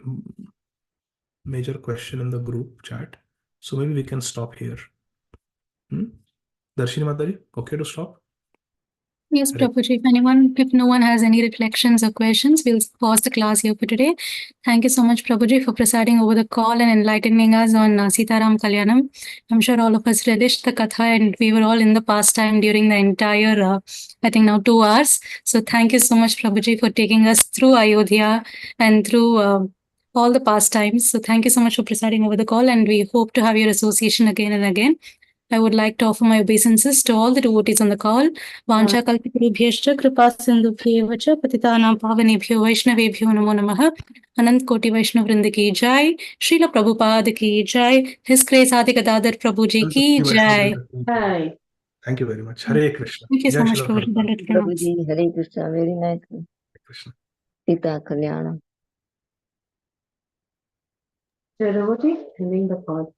major question in the group chat. So maybe we can stop here. Darshini Mataji, okay to stop? Yes, Prabhuji. If no one has any reflections or questions, we'll pause the class here for today. Thank you so much, Prabhuji, for presiding over the call and enlightening us on Sita Ram Kalyanam. I'm sure all of us relished the katha, and we were all in the pastime during the entire, I think now 2 hours. So thank you so much, Prabhuji, for taking us through Ayodhya and through all the pastimes. So thank you so much for presiding over the call, and we hope to have your association again and again. I would like to offer my obeisances to all the devotees on the call. Vancha kalpitarubhyascha kripa sindhubhyev cha patitanam pavanebhyo vaishnavebhyo namo namah. Anant Koti Vaishnav Vrinda ki jai. Srila Prabhupada ki jai. His Grace Adi Gadadhar Prabhuji ki jai. Jai. Thank you very much. Hare Krishna. Thank you so Jai much, Srila Prabhuji. Prabhuji, Hare Krishna, very nice. Krishna. Sita Kalyanam. Devotee, ending the call.